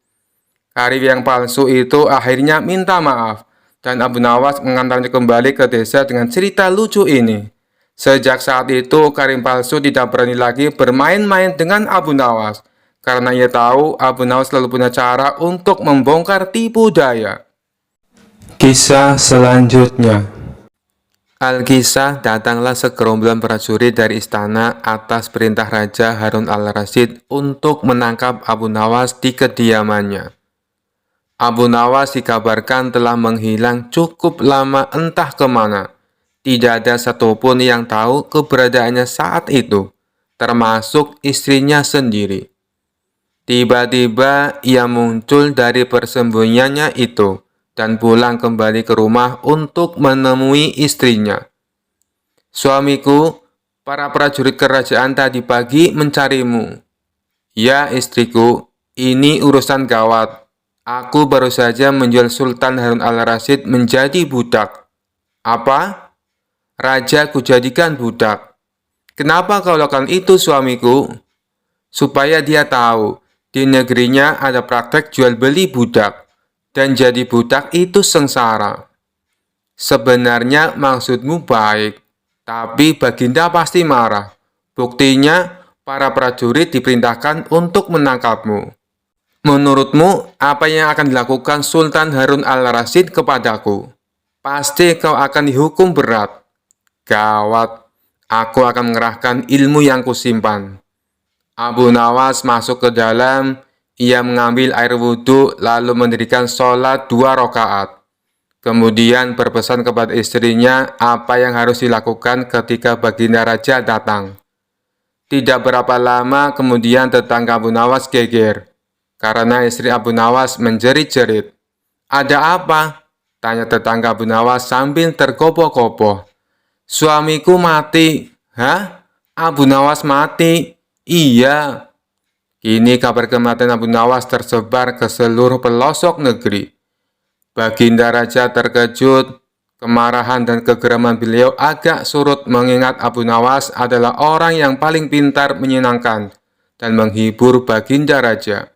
Karim yang palsu itu akhirnya minta maaf, dan Abu Nawas mengantarnya kembali ke desa dengan cerita lucu ini. Sejak saat itu, Karim palsu tidak berani lagi bermain-main dengan Abu Nawas, karena ia tahu Abu Nawas selalu punya cara untuk membongkar tipu daya. Kisah selanjutnya. Al-Kisah, datanglah segerombolan prajurit dari istana atas perintah Raja Harun al-Rasyid untuk menangkap Abu Nawas di kediamannya. Abu Nawas dikabarkan telah menghilang cukup lama entah kemana. Tidak ada satupun yang tahu keberadaannya saat itu, termasuk istrinya sendiri. Tiba-tiba ia muncul dari persembunyiannya itu dan pulang kembali ke rumah untuk menemui istrinya. Suamiku, para prajurit kerajaan tadi pagi mencarimu. Ya istriku, ini urusan gawat. Aku baru saja menjual Sultan Harun al-Rasyid menjadi budak. Apa? Raja kujadikan budak. Kenapa kau lakukan itu suamiku? Supaya dia tahu, di negerinya ada praktek jual beli budak. Dan jadi budak itu sengsara. Sebenarnya maksudmu baik, tapi Baginda pasti marah. Buktinya, para prajurit diperintahkan untuk menangkapmu. Menurutmu, apa yang akan dilakukan Sultan Harun al-Rasyid kepadaku? Pasti kau akan dihukum berat. Gawat, aku akan mengerahkan ilmu yang kusimpan. Abu Nawas masuk ke dalam, ia mengambil air wudhu lalu mendirikan sholat 2 rakaat. Kemudian berpesan kepada istrinya apa yang harus dilakukan ketika Baginda Raja datang. Tidak berapa lama kemudian tetangga Abu Nawas geger, karena istri Abu Nawas menjerit-jerit. Ada apa? Tanya tetangga Abu Nawas sambil terkopoh-kopoh. Suamiku mati. Hah? Abu Nawas mati? Iya. Kini kabar kematian Abu Nawas tersebar ke seluruh pelosok negeri. Baginda Raja terkejut. Kemarahan dan kegeraman beliau agak surut mengingat Abu Nawas adalah orang yang paling pintar menyenangkan dan menghibur Baginda Raja.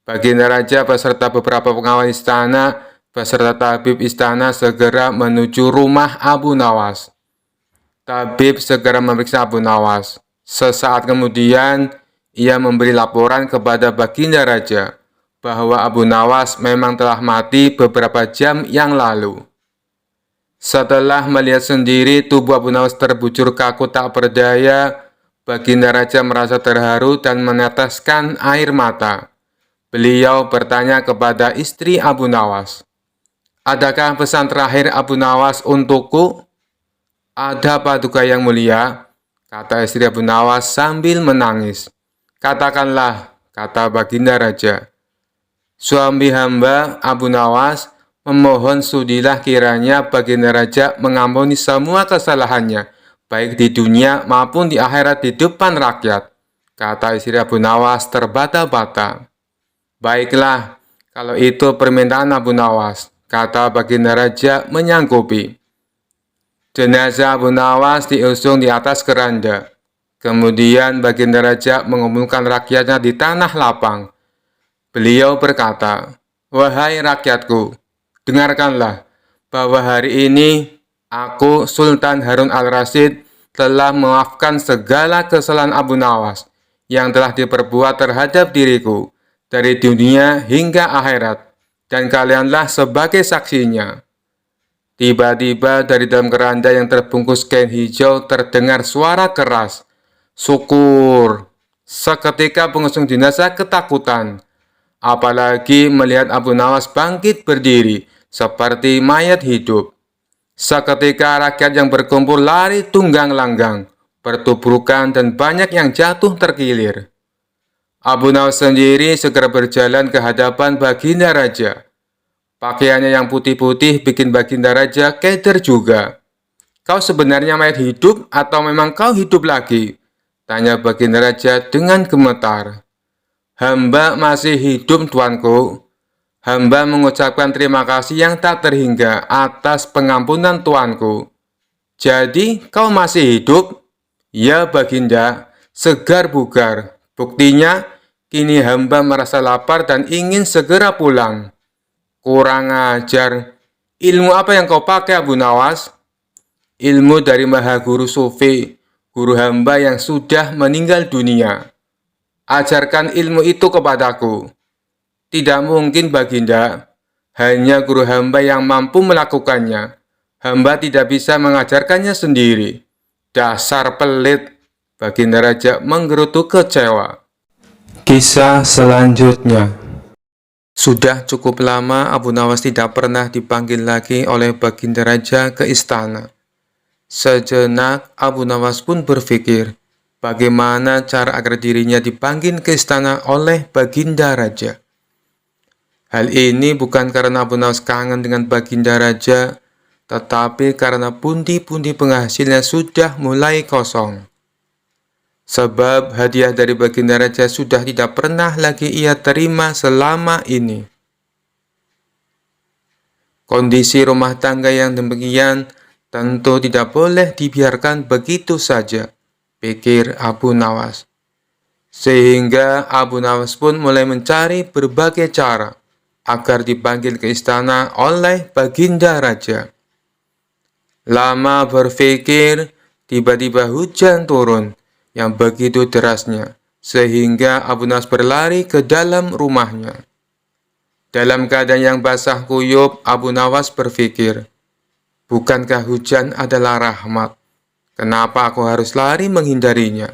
Baginda Raja beserta beberapa pengawal istana beserta tabib istana segera menuju rumah Abu Nawas. Tabib segera memeriksa Abu Nawas. Sesaat kemudian, ia memberi laporan kepada Baginda Raja bahwa Abu Nawas memang telah mati beberapa jam yang lalu. Setelah melihat sendiri tubuh Abu Nawas terbujur kaku tak berdaya, Baginda Raja merasa terharu dan meneteskan air mata. Beliau bertanya kepada istri Abu Nawas, Adakah pesan terakhir Abu Nawas untukku? Ada paduka yang mulia, kata istri Abu Nawas sambil menangis. Katakanlah, kata Baginda Raja. Suami hamba Abu Nawas memohon sudilah kiranya Baginda Raja mengampuni semua kesalahannya, baik di dunia maupun di akhirat di depan rakyat, kata istri Abu Nawas terbata-bata. Baiklah, kalau itu permintaan Abu Nawas, kata Baginda Raja menyanggupi. Jenazah Abu Nawas diusung di atas keranda. Kemudian Baginda Raja mengumpulkan rakyatnya di tanah lapang. Beliau berkata, "Wahai rakyatku, dengarkanlah bahwa hari ini aku, Sultan Harun al-Rasyid, telah memaafkan segala kesalahan Abu Nawas yang telah diperbuat terhadap diriku dari dunia hingga akhirat, dan kalianlah sebagai saksinya." Tiba-tiba dari dalam keranda yang terbungkus kain hijau terdengar suara keras, "Syukur!" Seketika pengusung jenazah ketakutan, apalagi melihat Abu Nawas bangkit berdiri seperti mayat hidup. Seketika rakyat yang berkumpul lari tunggang langgang, bertubrukan dan banyak yang jatuh terkilir. Abu Nawas sendiri segera berjalan ke hadapan Baginda Raja. Pakaiannya yang putih-putih bikin Baginda Raja keder juga. "Kau sebenarnya mayat hidup atau memang kau hidup lagi?" tanya Baginda Raja dengan gemetar. "Hamba masih hidup, tuanku. Hamba mengucapkan terima kasih yang tak terhingga atas pengampunan tuanku." "Jadi kau masih hidup?" "Ya Baginda, segar bugar. Buktinya, kini hamba merasa lapar dan ingin segera pulang." "Kurang ajar. Ilmu apa yang kau pakai, Abu Nawas?" "Ilmu dari Maha Guru Sufi, guru hamba yang sudah meninggal dunia. Ajarkan ilmu itu kepadaku." "Tidak mungkin, Baginda. Hanya guru hamba yang mampu melakukannya. Hamba tidak bisa mengajarkannya sendiri." "Dasar pelit!" Baginda Raja menggerutu kecewa. Kisah selanjutnya. Sudah cukup lama Abu Nawas tidak pernah dipanggil lagi oleh Baginda Raja ke istana. Sejenak Abu Nawas pun berpikir, bagaimana cara agar dirinya dipanggil ke istana oleh Baginda Raja. Hal ini bukan karena Abu Nawas kangen dengan Baginda Raja, tetapi karena pundi-pundi penghasilnya sudah mulai kosong. Sebab hadiah dari Baginda Raja sudah tidak pernah lagi ia terima selama ini. Kondisi rumah tangga yang demikian tentu tidak boleh dibiarkan begitu saja, pikir Abu Nawas. Sehingga Abu Nawas pun mulai mencari berbagai cara agar dipanggil ke istana oleh Baginda Raja. Lama berpikir, tiba-tiba hujan turun yang begitu derasnya, sehingga Abu Nawas berlari ke dalam rumahnya. Dalam keadaan yang basah kuyup, Abu Nawas berpikir, bukankah hujan adalah rahmat? Kenapa aku harus lari menghindarinya?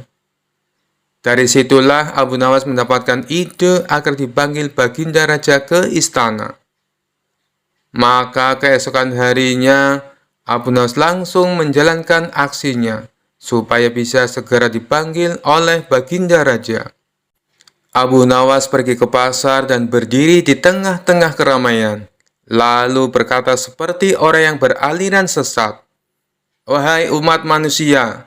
Dari situlah Abu Nawas mendapatkan ide agar dipanggil Baginda Raja ke istana. Maka keesokan harinya, Abu Nawas langsung menjalankan aksinya, supaya bisa segera dipanggil oleh Baginda Raja. Abu Nawas pergi ke pasar dan berdiri di tengah-tengah keramaian, lalu berkata seperti orang yang beraliran sesat, "Wahai umat manusia,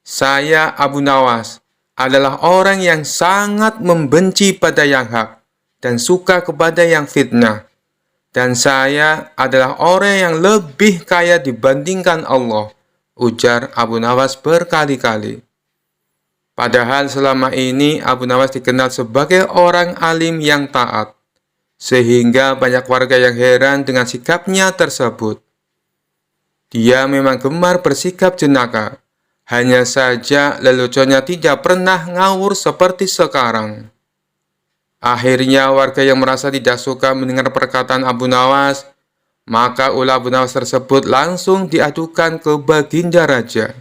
saya Abu Nawas adalah orang yang sangat membenci pada yang hak dan suka kepada yang fitnah. Dan saya adalah orang yang lebih kaya dibandingkan Allah," ujar Abu Nawas berkali-kali. Padahal selama ini Abu Nawas dikenal sebagai orang alim yang taat, sehingga banyak warga yang heran dengan sikapnya tersebut. Dia memang gemar bersikap jenaka, hanya saja leluconnya tidak pernah ngawur seperti sekarang. Akhirnya warga yang merasa tidak suka mendengar perkataan Abu Nawas, maka ulah Abu Nawas tersebut langsung diadukan ke Baginda Raja.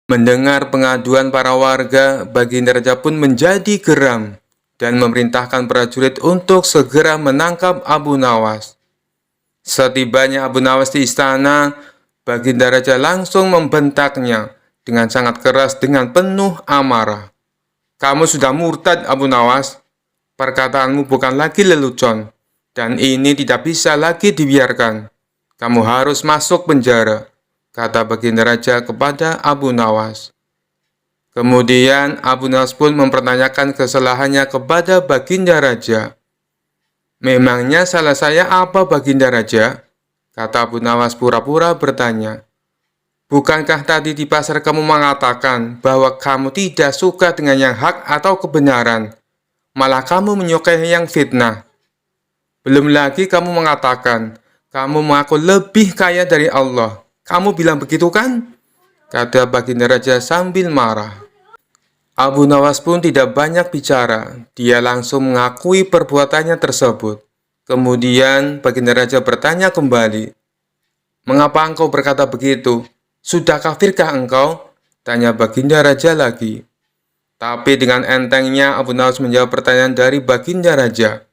Mendengar pengaduan para warga, Baginda Raja pun menjadi geram dan memerintahkan prajurit untuk segera menangkap Abu Nawas. Setibanya Abu Nawas di istana, Baginda Raja langsung membentaknya dengan sangat keras dengan penuh amarah. "Kamu sudah murtad, Abu Nawas. Perkataanmu bukan lagi lelucon, dan ini tidak bisa lagi dibiarkan. Kamu harus masuk penjara," kata Baginda Raja kepada Abu Nawas. Kemudian Abu Nawas pun mempertanyakan kesalahannya kepada Baginda Raja. "Memangnya salah saya apa, Baginda Raja?" kata Abu Nawas pura-pura bertanya. "Bukankah tadi di pasar kamu mengatakan bahwa kamu tidak suka dengan yang hak atau kebenaran, malah kamu menyukai yang fitnah? Belum lagi kamu mengatakan kamu mengaku lebih kaya dari Allah. Kamu bilang begitu kan?" kata Baginda Raja sambil marah. Abu Nawas pun tidak banyak bicara. Dia langsung mengakui perbuatannya tersebut. Kemudian Baginda Raja bertanya kembali, "Mengapa engkau berkata begitu? Sudah kafirkah engkau?" tanya Baginda Raja lagi. Tapi dengan entengnya Abu Nawas menjawab pertanyaan dari Baginda Raja.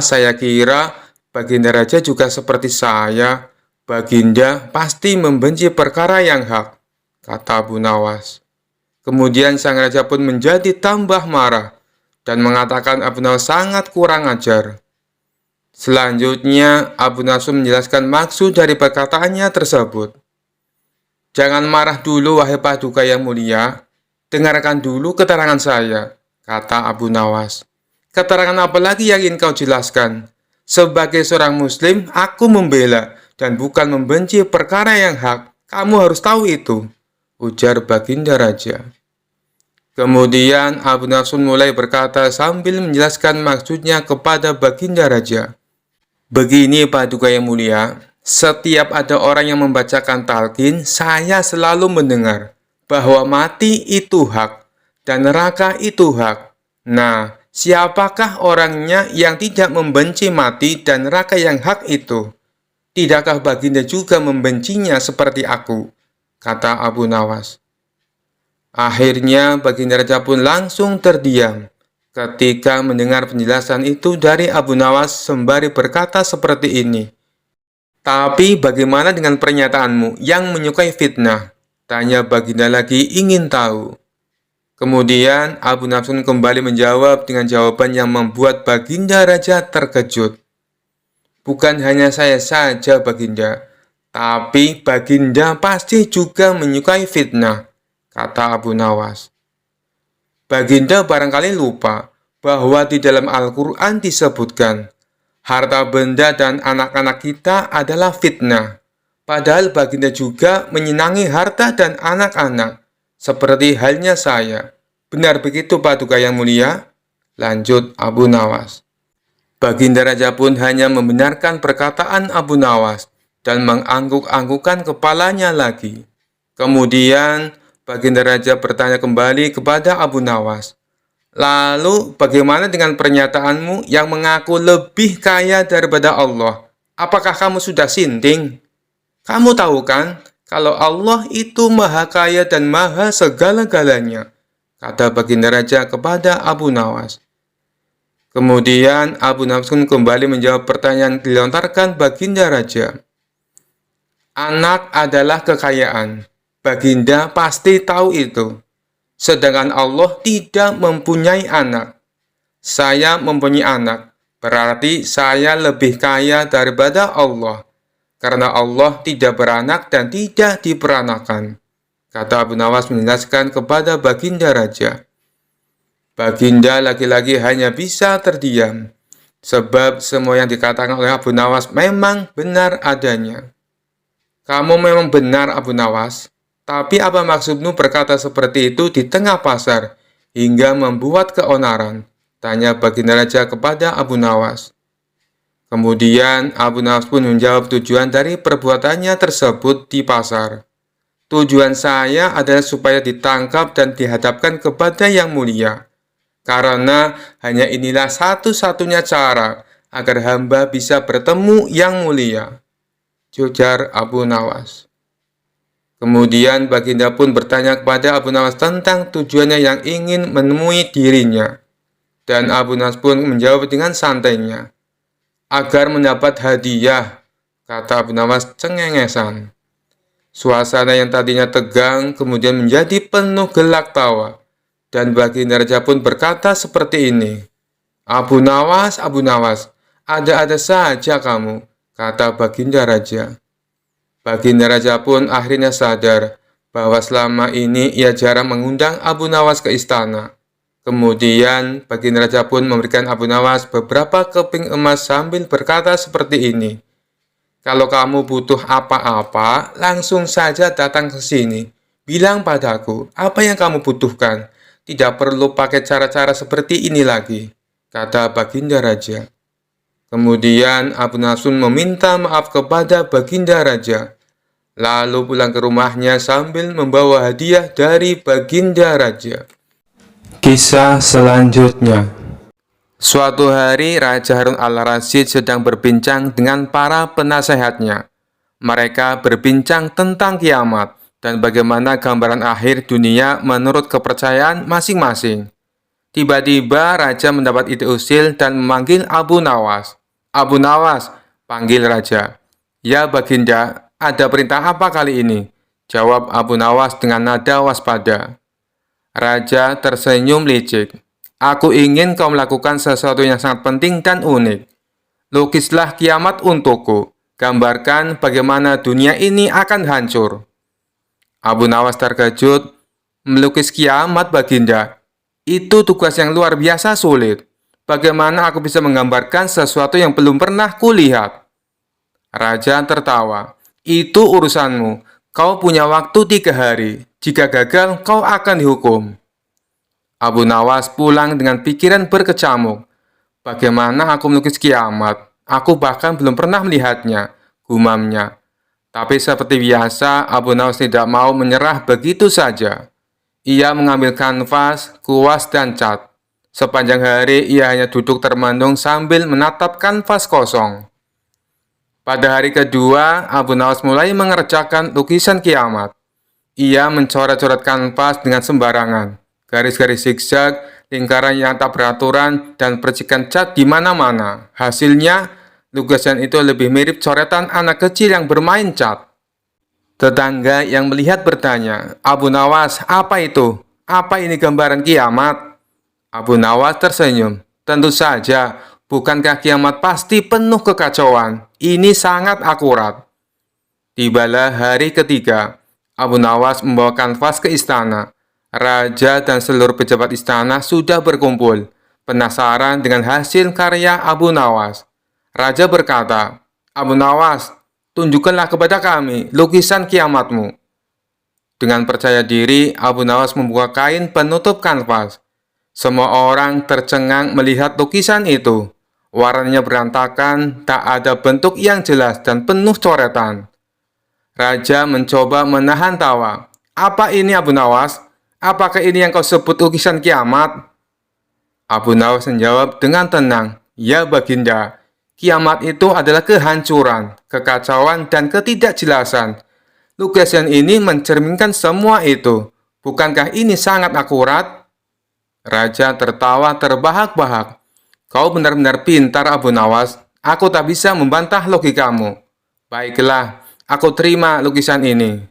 Saya kira Baginda Raja juga seperti saya. Baginda pasti membenci perkara yang hak," kata Abu Nawas. Kemudian sang raja pun menjadi tambah marah dan mengatakan Abu Nawas sangat kurang ajar. Selanjutnya, Abu Nawas menjelaskan maksud dari perkataannya tersebut. "Jangan marah dulu, wahai Paduka yang mulia. Dengarkan dulu keterangan saya," kata Abu Nawas. "Keterangan apa lagi yang ingin kau jelaskan? Sebagai seorang muslim, aku membela dan bukan membenci perkara yang hak. Kamu harus tahu itu," ujar Baginda Raja. Kemudian Abu Nawas mulai berkata sambil menjelaskan maksudnya kepada Baginda Raja. "Begini, Paduka yang mulia, setiap ada orang yang membacakan talqin, saya selalu mendengar bahwa mati itu hak dan neraka itu hak. Nah, siapakah orangnya yang tidak membenci mati dan neraka yang hak itu? Tidakkah Baginda juga membencinya seperti aku?" kata Abu Nawas. Akhirnya Baginda Raja pun langsung terdiam ketika mendengar penjelasan itu dari Abu Nawas sembari berkata seperti ini. "Tapi bagaimana dengan pernyataanmu yang menyukai fitnah?" tanya Baginda lagi ingin tahu. Kemudian Abu Nawas kembali menjawab dengan jawaban yang membuat Baginda Raja terkejut. "Bukan hanya saya saja, Baginda, tapi Baginda pasti juga menyukai fitnah," kata Abu Nawas. "Baginda barangkali lupa bahwa di dalam Al-Quran disebutkan, harta benda dan anak-anak kita adalah fitnah. Padahal Baginda juga menyenangi harta dan anak-anak, seperti halnya saya. Benar begitu, Paduka yang mulia?" lanjut Abu Nawas. Baginda Raja pun hanya membenarkan perkataan Abu Nawas dan mengangguk-anggukkan kepalanya lagi. Kemudian Baginda Raja bertanya kembali kepada Abu Nawas, "Lalu bagaimana dengan pernyataanmu yang mengaku lebih kaya daripada Allah? Apakah kamu sudah sinting? Kamu tahu kan kalau Allah itu maha kaya dan maha segala-galanya," kata Baginda Raja kepada Abu Nawas. Kemudian Abu Nawas kembali menjawab pertanyaan yang dilontarkan Baginda Raja. "Anak adalah kekayaan. Baginda pasti tahu itu. Sedangkan Allah tidak mempunyai anak. Saya mempunyai anak, berarti saya lebih kaya daripada Allah, karena Allah tidak beranak dan tidak diperanakan," kata Abu Nawas menjelaskan kepada Baginda Raja. Baginda lagi-lagi hanya bisa terdiam, sebab semua yang dikatakan oleh Abu Nawas memang benar adanya. "Kamu memang benar, Abu Nawas. Tapi apa maksudmu berkata seperti itu di tengah pasar hingga membuat keonaran?" tanya Baginda Raja kepada Abu Nawas. Kemudian Abu Nawas pun menjawab tujuan dari perbuatannya tersebut di pasar. "Tujuan saya adalah supaya ditangkap dan dihadapkan kepada Yang Mulia. Karena hanya inilah satu-satunya cara agar hamba bisa bertemu Yang Mulia," ujar Abu Nawas. Kemudian Baginda pun bertanya kepada Abu Nawas tentang tujuannya yang ingin menemui dirinya. Dan Abu Nawas pun menjawab dengan santainya, agar mendapat hadiah, kata Abu Nawas cengengesan. Suasana yang tadinya tegang kemudian menjadi penuh gelak tawa, dan Baginda Raja pun berkata seperti ini, Abu Nawas, ada-ada saja kamu, kata Baginda Raja. Baginda Raja pun akhirnya sadar bahwa selama ini ia jarang mengundang Abu Nawas ke istana. Kemudian Baginda Raja pun memberikan Abu Nawas beberapa keping emas sambil berkata seperti ini, kalau kamu butuh apa-apa, langsung saja datang ke sini. Bilang padaku apa yang kamu butuhkan. Tidak perlu pakai cara-cara seperti ini lagi, kata Baginda Raja. Kemudian Abu Nawas meminta maaf kepada Baginda Raja, lalu pulang ke rumahnya sambil membawa hadiah dari Baginda Raja. Kisah selanjutnya. Suatu hari Raja Harun al-Rasyid sedang berbincang dengan para penasehatnya. Mereka berbincang tentang kiamat dan bagaimana gambaran akhir dunia menurut kepercayaan masing-masing. Tiba-tiba Raja mendapat ide usil dan memanggil Abu Nawas. Abu Nawas, panggil Raja. Ya Baginda, ada perintah apa kali ini? Jawab Abu Nawas dengan nada waspada. Raja tersenyum licik. Aku ingin kau melakukan sesuatu yang sangat penting dan unik. Lukislah kiamat untukku. Gambarkan bagaimana dunia ini akan hancur. Abu Nawas terkejut. Melukis kiamat, Baginda. Itu tugas yang luar biasa sulit. Bagaimana aku bisa menggambarkan sesuatu yang belum pernah kulihat? Raja tertawa. Itu urusanmu. Kau punya waktu 3 hari. Jika gagal, kau akan dihukum. Abu Nawas pulang dengan pikiran berkecamuk. Bagaimana aku melukis kiamat? Aku bahkan belum pernah melihatnya, gumamnya. Tapi seperti biasa, Abu Nawas tidak mau menyerah begitu saja. Ia mengambil kanvas, kuas, dan cat. Sepanjang hari, ia hanya duduk termenung sambil menatap kanvas kosong. Pada hari kedua, Abu Nawas mulai mengerjakan lukisan kiamat. Ia mencoret-coret kanvas dengan sembarangan. Garis-garis zigzag, lingkaran yang tak beraturan, dan percikan cat di mana-mana. Hasilnya, lukisan itu lebih mirip coretan anak kecil yang bermain cat. Tetangga yang melihat bertanya, Abu Nawas, apa itu? Apa ini gambaran kiamat? Abu Nawas tersenyum. Tentu saja, bukankah kiamat pasti penuh kekacauan? Ini sangat akurat. Tibalah hari ketiga. Abu Nawas membawa kanvas ke istana. Raja dan seluruh pejabat istana sudah berkumpul, penasaran dengan hasil karya Abu Nawas. Raja berkata, Abu Nawas, tunjukkanlah kepada kami lukisan kiamatmu. Dengan percaya diri, Abu Nawas membuka kain penutup kanvas. Semua orang tercengang melihat lukisan itu. Warnanya berantakan, tak ada bentuk yang jelas dan penuh coretan. Raja mencoba menahan tawa. Apa ini Abu Nawas? Apakah ini yang kau sebut lukisan kiamat? Abu Nawas menjawab dengan tenang. Ya Baginda, kiamat itu adalah kehancuran, kekacauan, dan ketidakjelasan. Lukisan ini mencerminkan semua itu. Bukankah ini sangat akurat? Raja tertawa terbahak-bahak. Kau benar-benar pintar Abu Nawas. Aku tak bisa membantah logikamu. Baiklah, aku terima lukisan ini.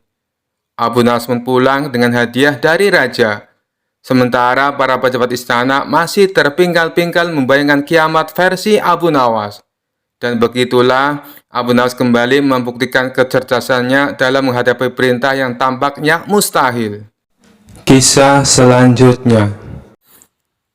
Abu Nawas pulang dengan hadiah dari Raja. Sementara para pejabat istana masih terpingkal-pingkal membayangkan kiamat versi Abu Nawas. Dan begitulah Abu Nawas kembali membuktikan kecerdasannya dalam menghadapi perintah yang tampaknya mustahil. Kisah selanjutnya.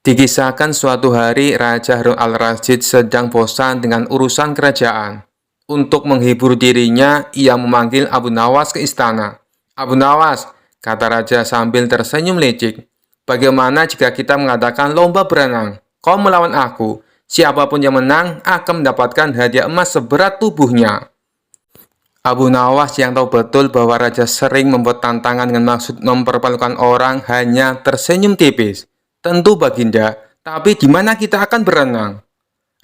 Dikisahkan suatu hari Raja Harun al-Rasyid sedang bosan dengan urusan kerajaan. Untuk menghibur dirinya, ia memanggil Abu Nawas ke istana. Abu Nawas, kata Raja sambil tersenyum licik. Bagaimana jika kita mengadakan lomba berenang? Kau melawan aku. Siapapun yang menang akan mendapatkan hadiah emas seberat tubuhnya. Abu Nawas yang tahu betul bahwa Raja sering membuat tantangan dengan maksud mempermalukan orang hanya tersenyum tipis. Tentu Baginda, tapi di mana kita akan berenang?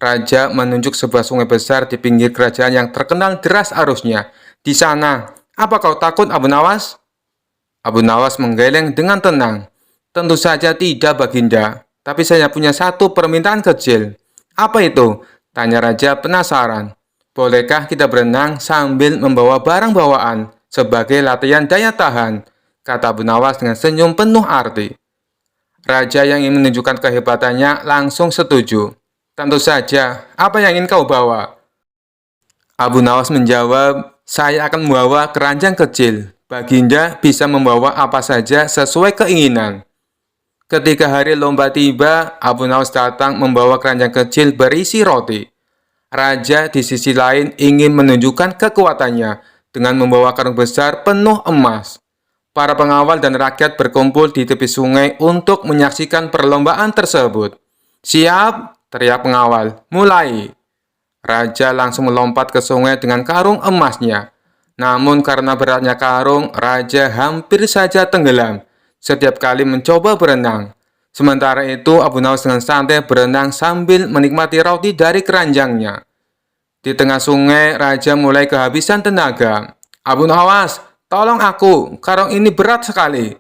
Raja menunjuk sebuah sungai besar di pinggir kerajaan yang terkenal deras arusnya. Di sana, apa kau takut Abu Nawas? Abu Nawas menggeleng dengan tenang. Tentu saja tidak Baginda, tapi saya punya satu permintaan kecil. Apa itu? Tanya raja penasaran. Bolehkah kita berenang sambil membawa barang bawaan sebagai latihan daya tahan? Kata Abu Nawas dengan senyum penuh arti. Raja yang ingin menunjukkan kehebatannya langsung setuju. Tentu saja, apa yang ingin kau bawa? Abu Nawas menjawab, saya akan membawa keranjang kecil. Baginda bisa membawa apa saja sesuai keinginan. Ketika hari lomba tiba, Abu Nawas datang membawa keranjang kecil berisi roti. Raja di sisi lain ingin menunjukkan kekuatannya dengan membawa karung besar penuh emas. Para pengawal dan rakyat berkumpul di tepi sungai untuk menyaksikan perlombaan tersebut. Siap, teriak pengawal. Mulai. Raja langsung melompat ke sungai dengan karung emasnya. Namun karena beratnya karung, Raja hampir saja tenggelam setiap kali mencoba berenang. Sementara itu, Abu Nawas dengan santai berenang sambil menikmati roti dari keranjangnya. Di tengah sungai, Raja mulai kehabisan tenaga. Abu Nawas, tolong aku, karung ini berat sekali.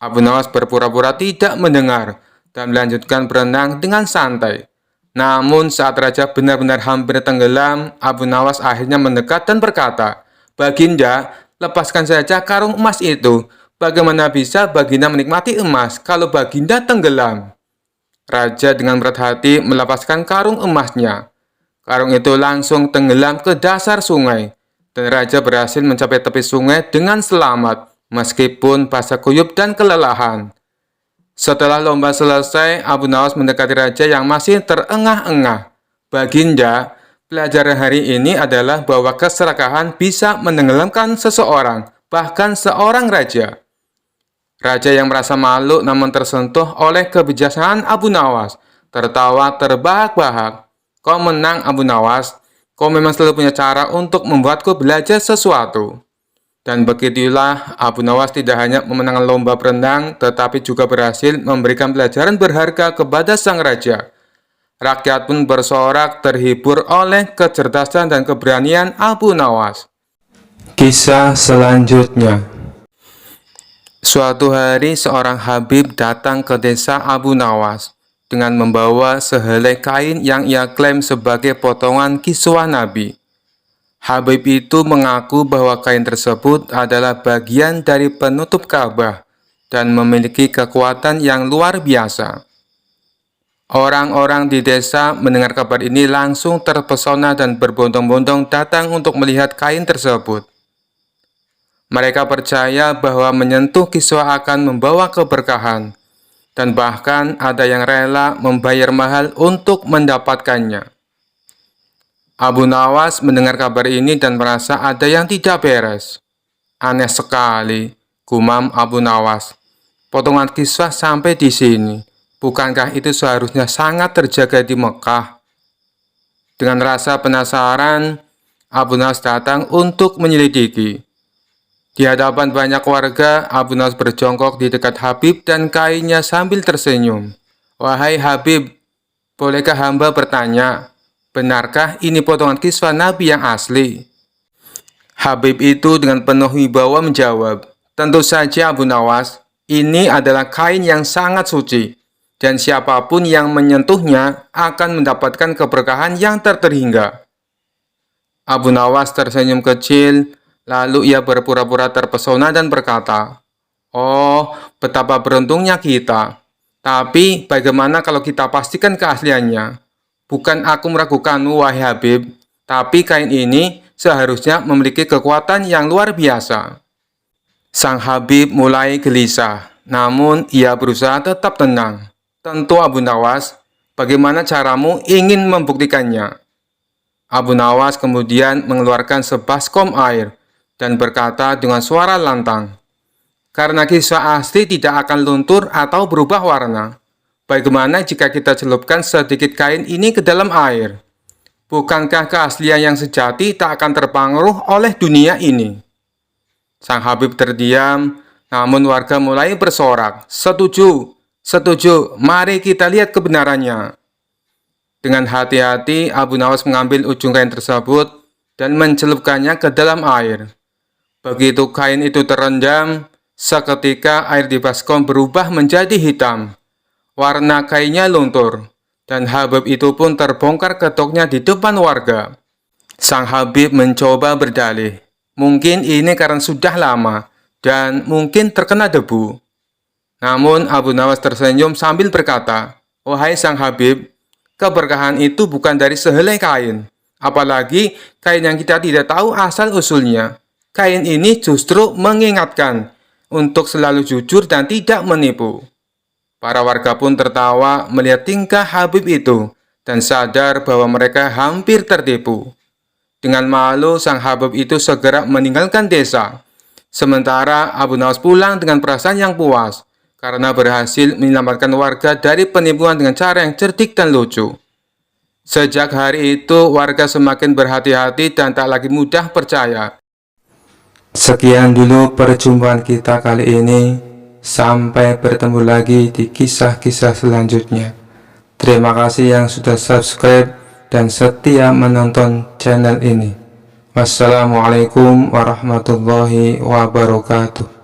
Abu Nawas berpura-pura tidak mendengar dan melanjutkan berenang dengan santai. Namun saat Raja benar-benar hampir tenggelam, Abu Nawas akhirnya mendekat dan berkata, Baginda, lepaskan saja karung emas itu. Bagaimana bisa Baginda menikmati emas kalau Baginda tenggelam? Raja dengan berat hati melepaskan karung emasnya. Karung itu langsung tenggelam ke dasar sungai, dan Raja berhasil mencapai tepi sungai dengan selamat, meskipun basah kuyup dan kelelahan. Setelah lomba selesai, Abu Nawas mendekati Raja yang masih terengah-engah. Baginda, pelajaran hari ini adalah bahwa keserakahan bisa menenggelamkan seseorang, bahkan seorang raja. Raja yang merasa malu namun tersentuh oleh kebijaksanaan Abu Nawas, tertawa terbahak-bahak. Kau menang, Abu Nawas. Kau memang selalu punya cara untuk membuatku belajar sesuatu. Dan begitulah Abu Nawas tidak hanya memenangkan lomba berenang, tetapi juga berhasil memberikan pelajaran berharga kepada sang raja. Rakyat pun bersorak terhibur oleh kecerdasan dan keberanian Abu Nawas. Kisah selanjutnya. Suatu hari seorang Habib datang ke desa Abu Nawas dengan membawa sehelai kain yang ia klaim sebagai potongan kiswah Nabi. Habib itu mengaku bahwa kain tersebut adalah bagian dari penutup Ka'bah dan memiliki kekuatan yang luar biasa. Orang-orang di desa mendengar kabar ini langsung terpesona dan berbondong-bondong datang untuk melihat kain tersebut. Mereka percaya bahwa menyentuh kiswah akan membawa keberkahan, dan bahkan ada yang rela membayar mahal untuk mendapatkannya. Abu Nawas mendengar kabar ini dan merasa ada yang tidak beres. Aneh sekali, gumam Abu Nawas. Potongan kiswah sampai di sini. Bukankah itu seharusnya sangat terjaga di Mekah? Dengan rasa penasaran, Abu Nawas datang untuk menyelidiki. Di hadapan banyak warga, Abu Nawas berjongkok di dekat Habib dan kainnya sambil tersenyum. Wahai Habib, bolehkah hamba bertanya, benarkah ini potongan kiswah Nabi yang asli? Habib itu dengan penuh wibawa menjawab, tentu saja Abu Nawas, ini adalah kain yang sangat suci, dan siapapun yang menyentuhnya akan mendapatkan keberkahan yang terhingga. Abu Nawas tersenyum kecil, lalu ia berpura-pura terpesona dan berkata, oh, betapa beruntungnya kita. Tapi bagaimana kalau kita pastikan keasliannya? Bukan aku meragukanmu, wahai Habib, tapi kain ini seharusnya memiliki kekuatan yang luar biasa. Sang Habib mulai gelisah, namun ia berusaha tetap tenang. Tentu Abu Nawas, bagaimana caramu ingin membuktikannya? Abu Nawas kemudian mengeluarkan sebaskom air dan berkata dengan suara lantang, karena kiswah asli tidak akan luntur atau berubah warna. Bagaimana jika kita celupkan sedikit kain ini ke dalam air? Bukankah keaslian yang sejati tak akan terpengaruh oleh dunia ini? Sang Habib terdiam, namun warga mulai bersorak, setuju, setuju, mari kita lihat kebenarannya. Dengan hati-hati, Abu Nawas mengambil ujung kain tersebut dan mencelupkannya ke dalam air. Begitu kain itu terendam, seketika air di baskom berubah menjadi hitam. Warna kainnya luntur. dan Habib itu pun terbongkar ketoknya di depan warga. Sang Habib mencoba berdalih, mungkin ini karena sudah lama dan mungkin terkena debu. Namun Abu Nawas tersenyum sambil berkata, "Wahai Sang Habib, keberkahan itu bukan dari sehelai kain, apalagi kain yang kita tidak tahu asal-usulnya. Kain ini justru mengingatkan untuk selalu jujur dan tidak menipu." Para warga pun tertawa melihat tingkah Habib itu dan sadar bahwa mereka hampir tertipu. Dengan malu, Sang Habib itu segera meninggalkan desa. Sementara Abu Nawas pulang dengan perasaan yang puas karena berhasil menyelamatkan warga dari penipuan dengan cara yang cerdik dan lucu. Sejak hari itu, warga semakin berhati-hati dan tak lagi mudah percaya. Sekian dulu perjumpaan kita kali ini. Sampai bertemu lagi di kisah-kisah selanjutnya. Terima kasih yang sudah subscribe dan setia menonton channel ini. Wassalamualaikum warahmatullahi wabarakatuh.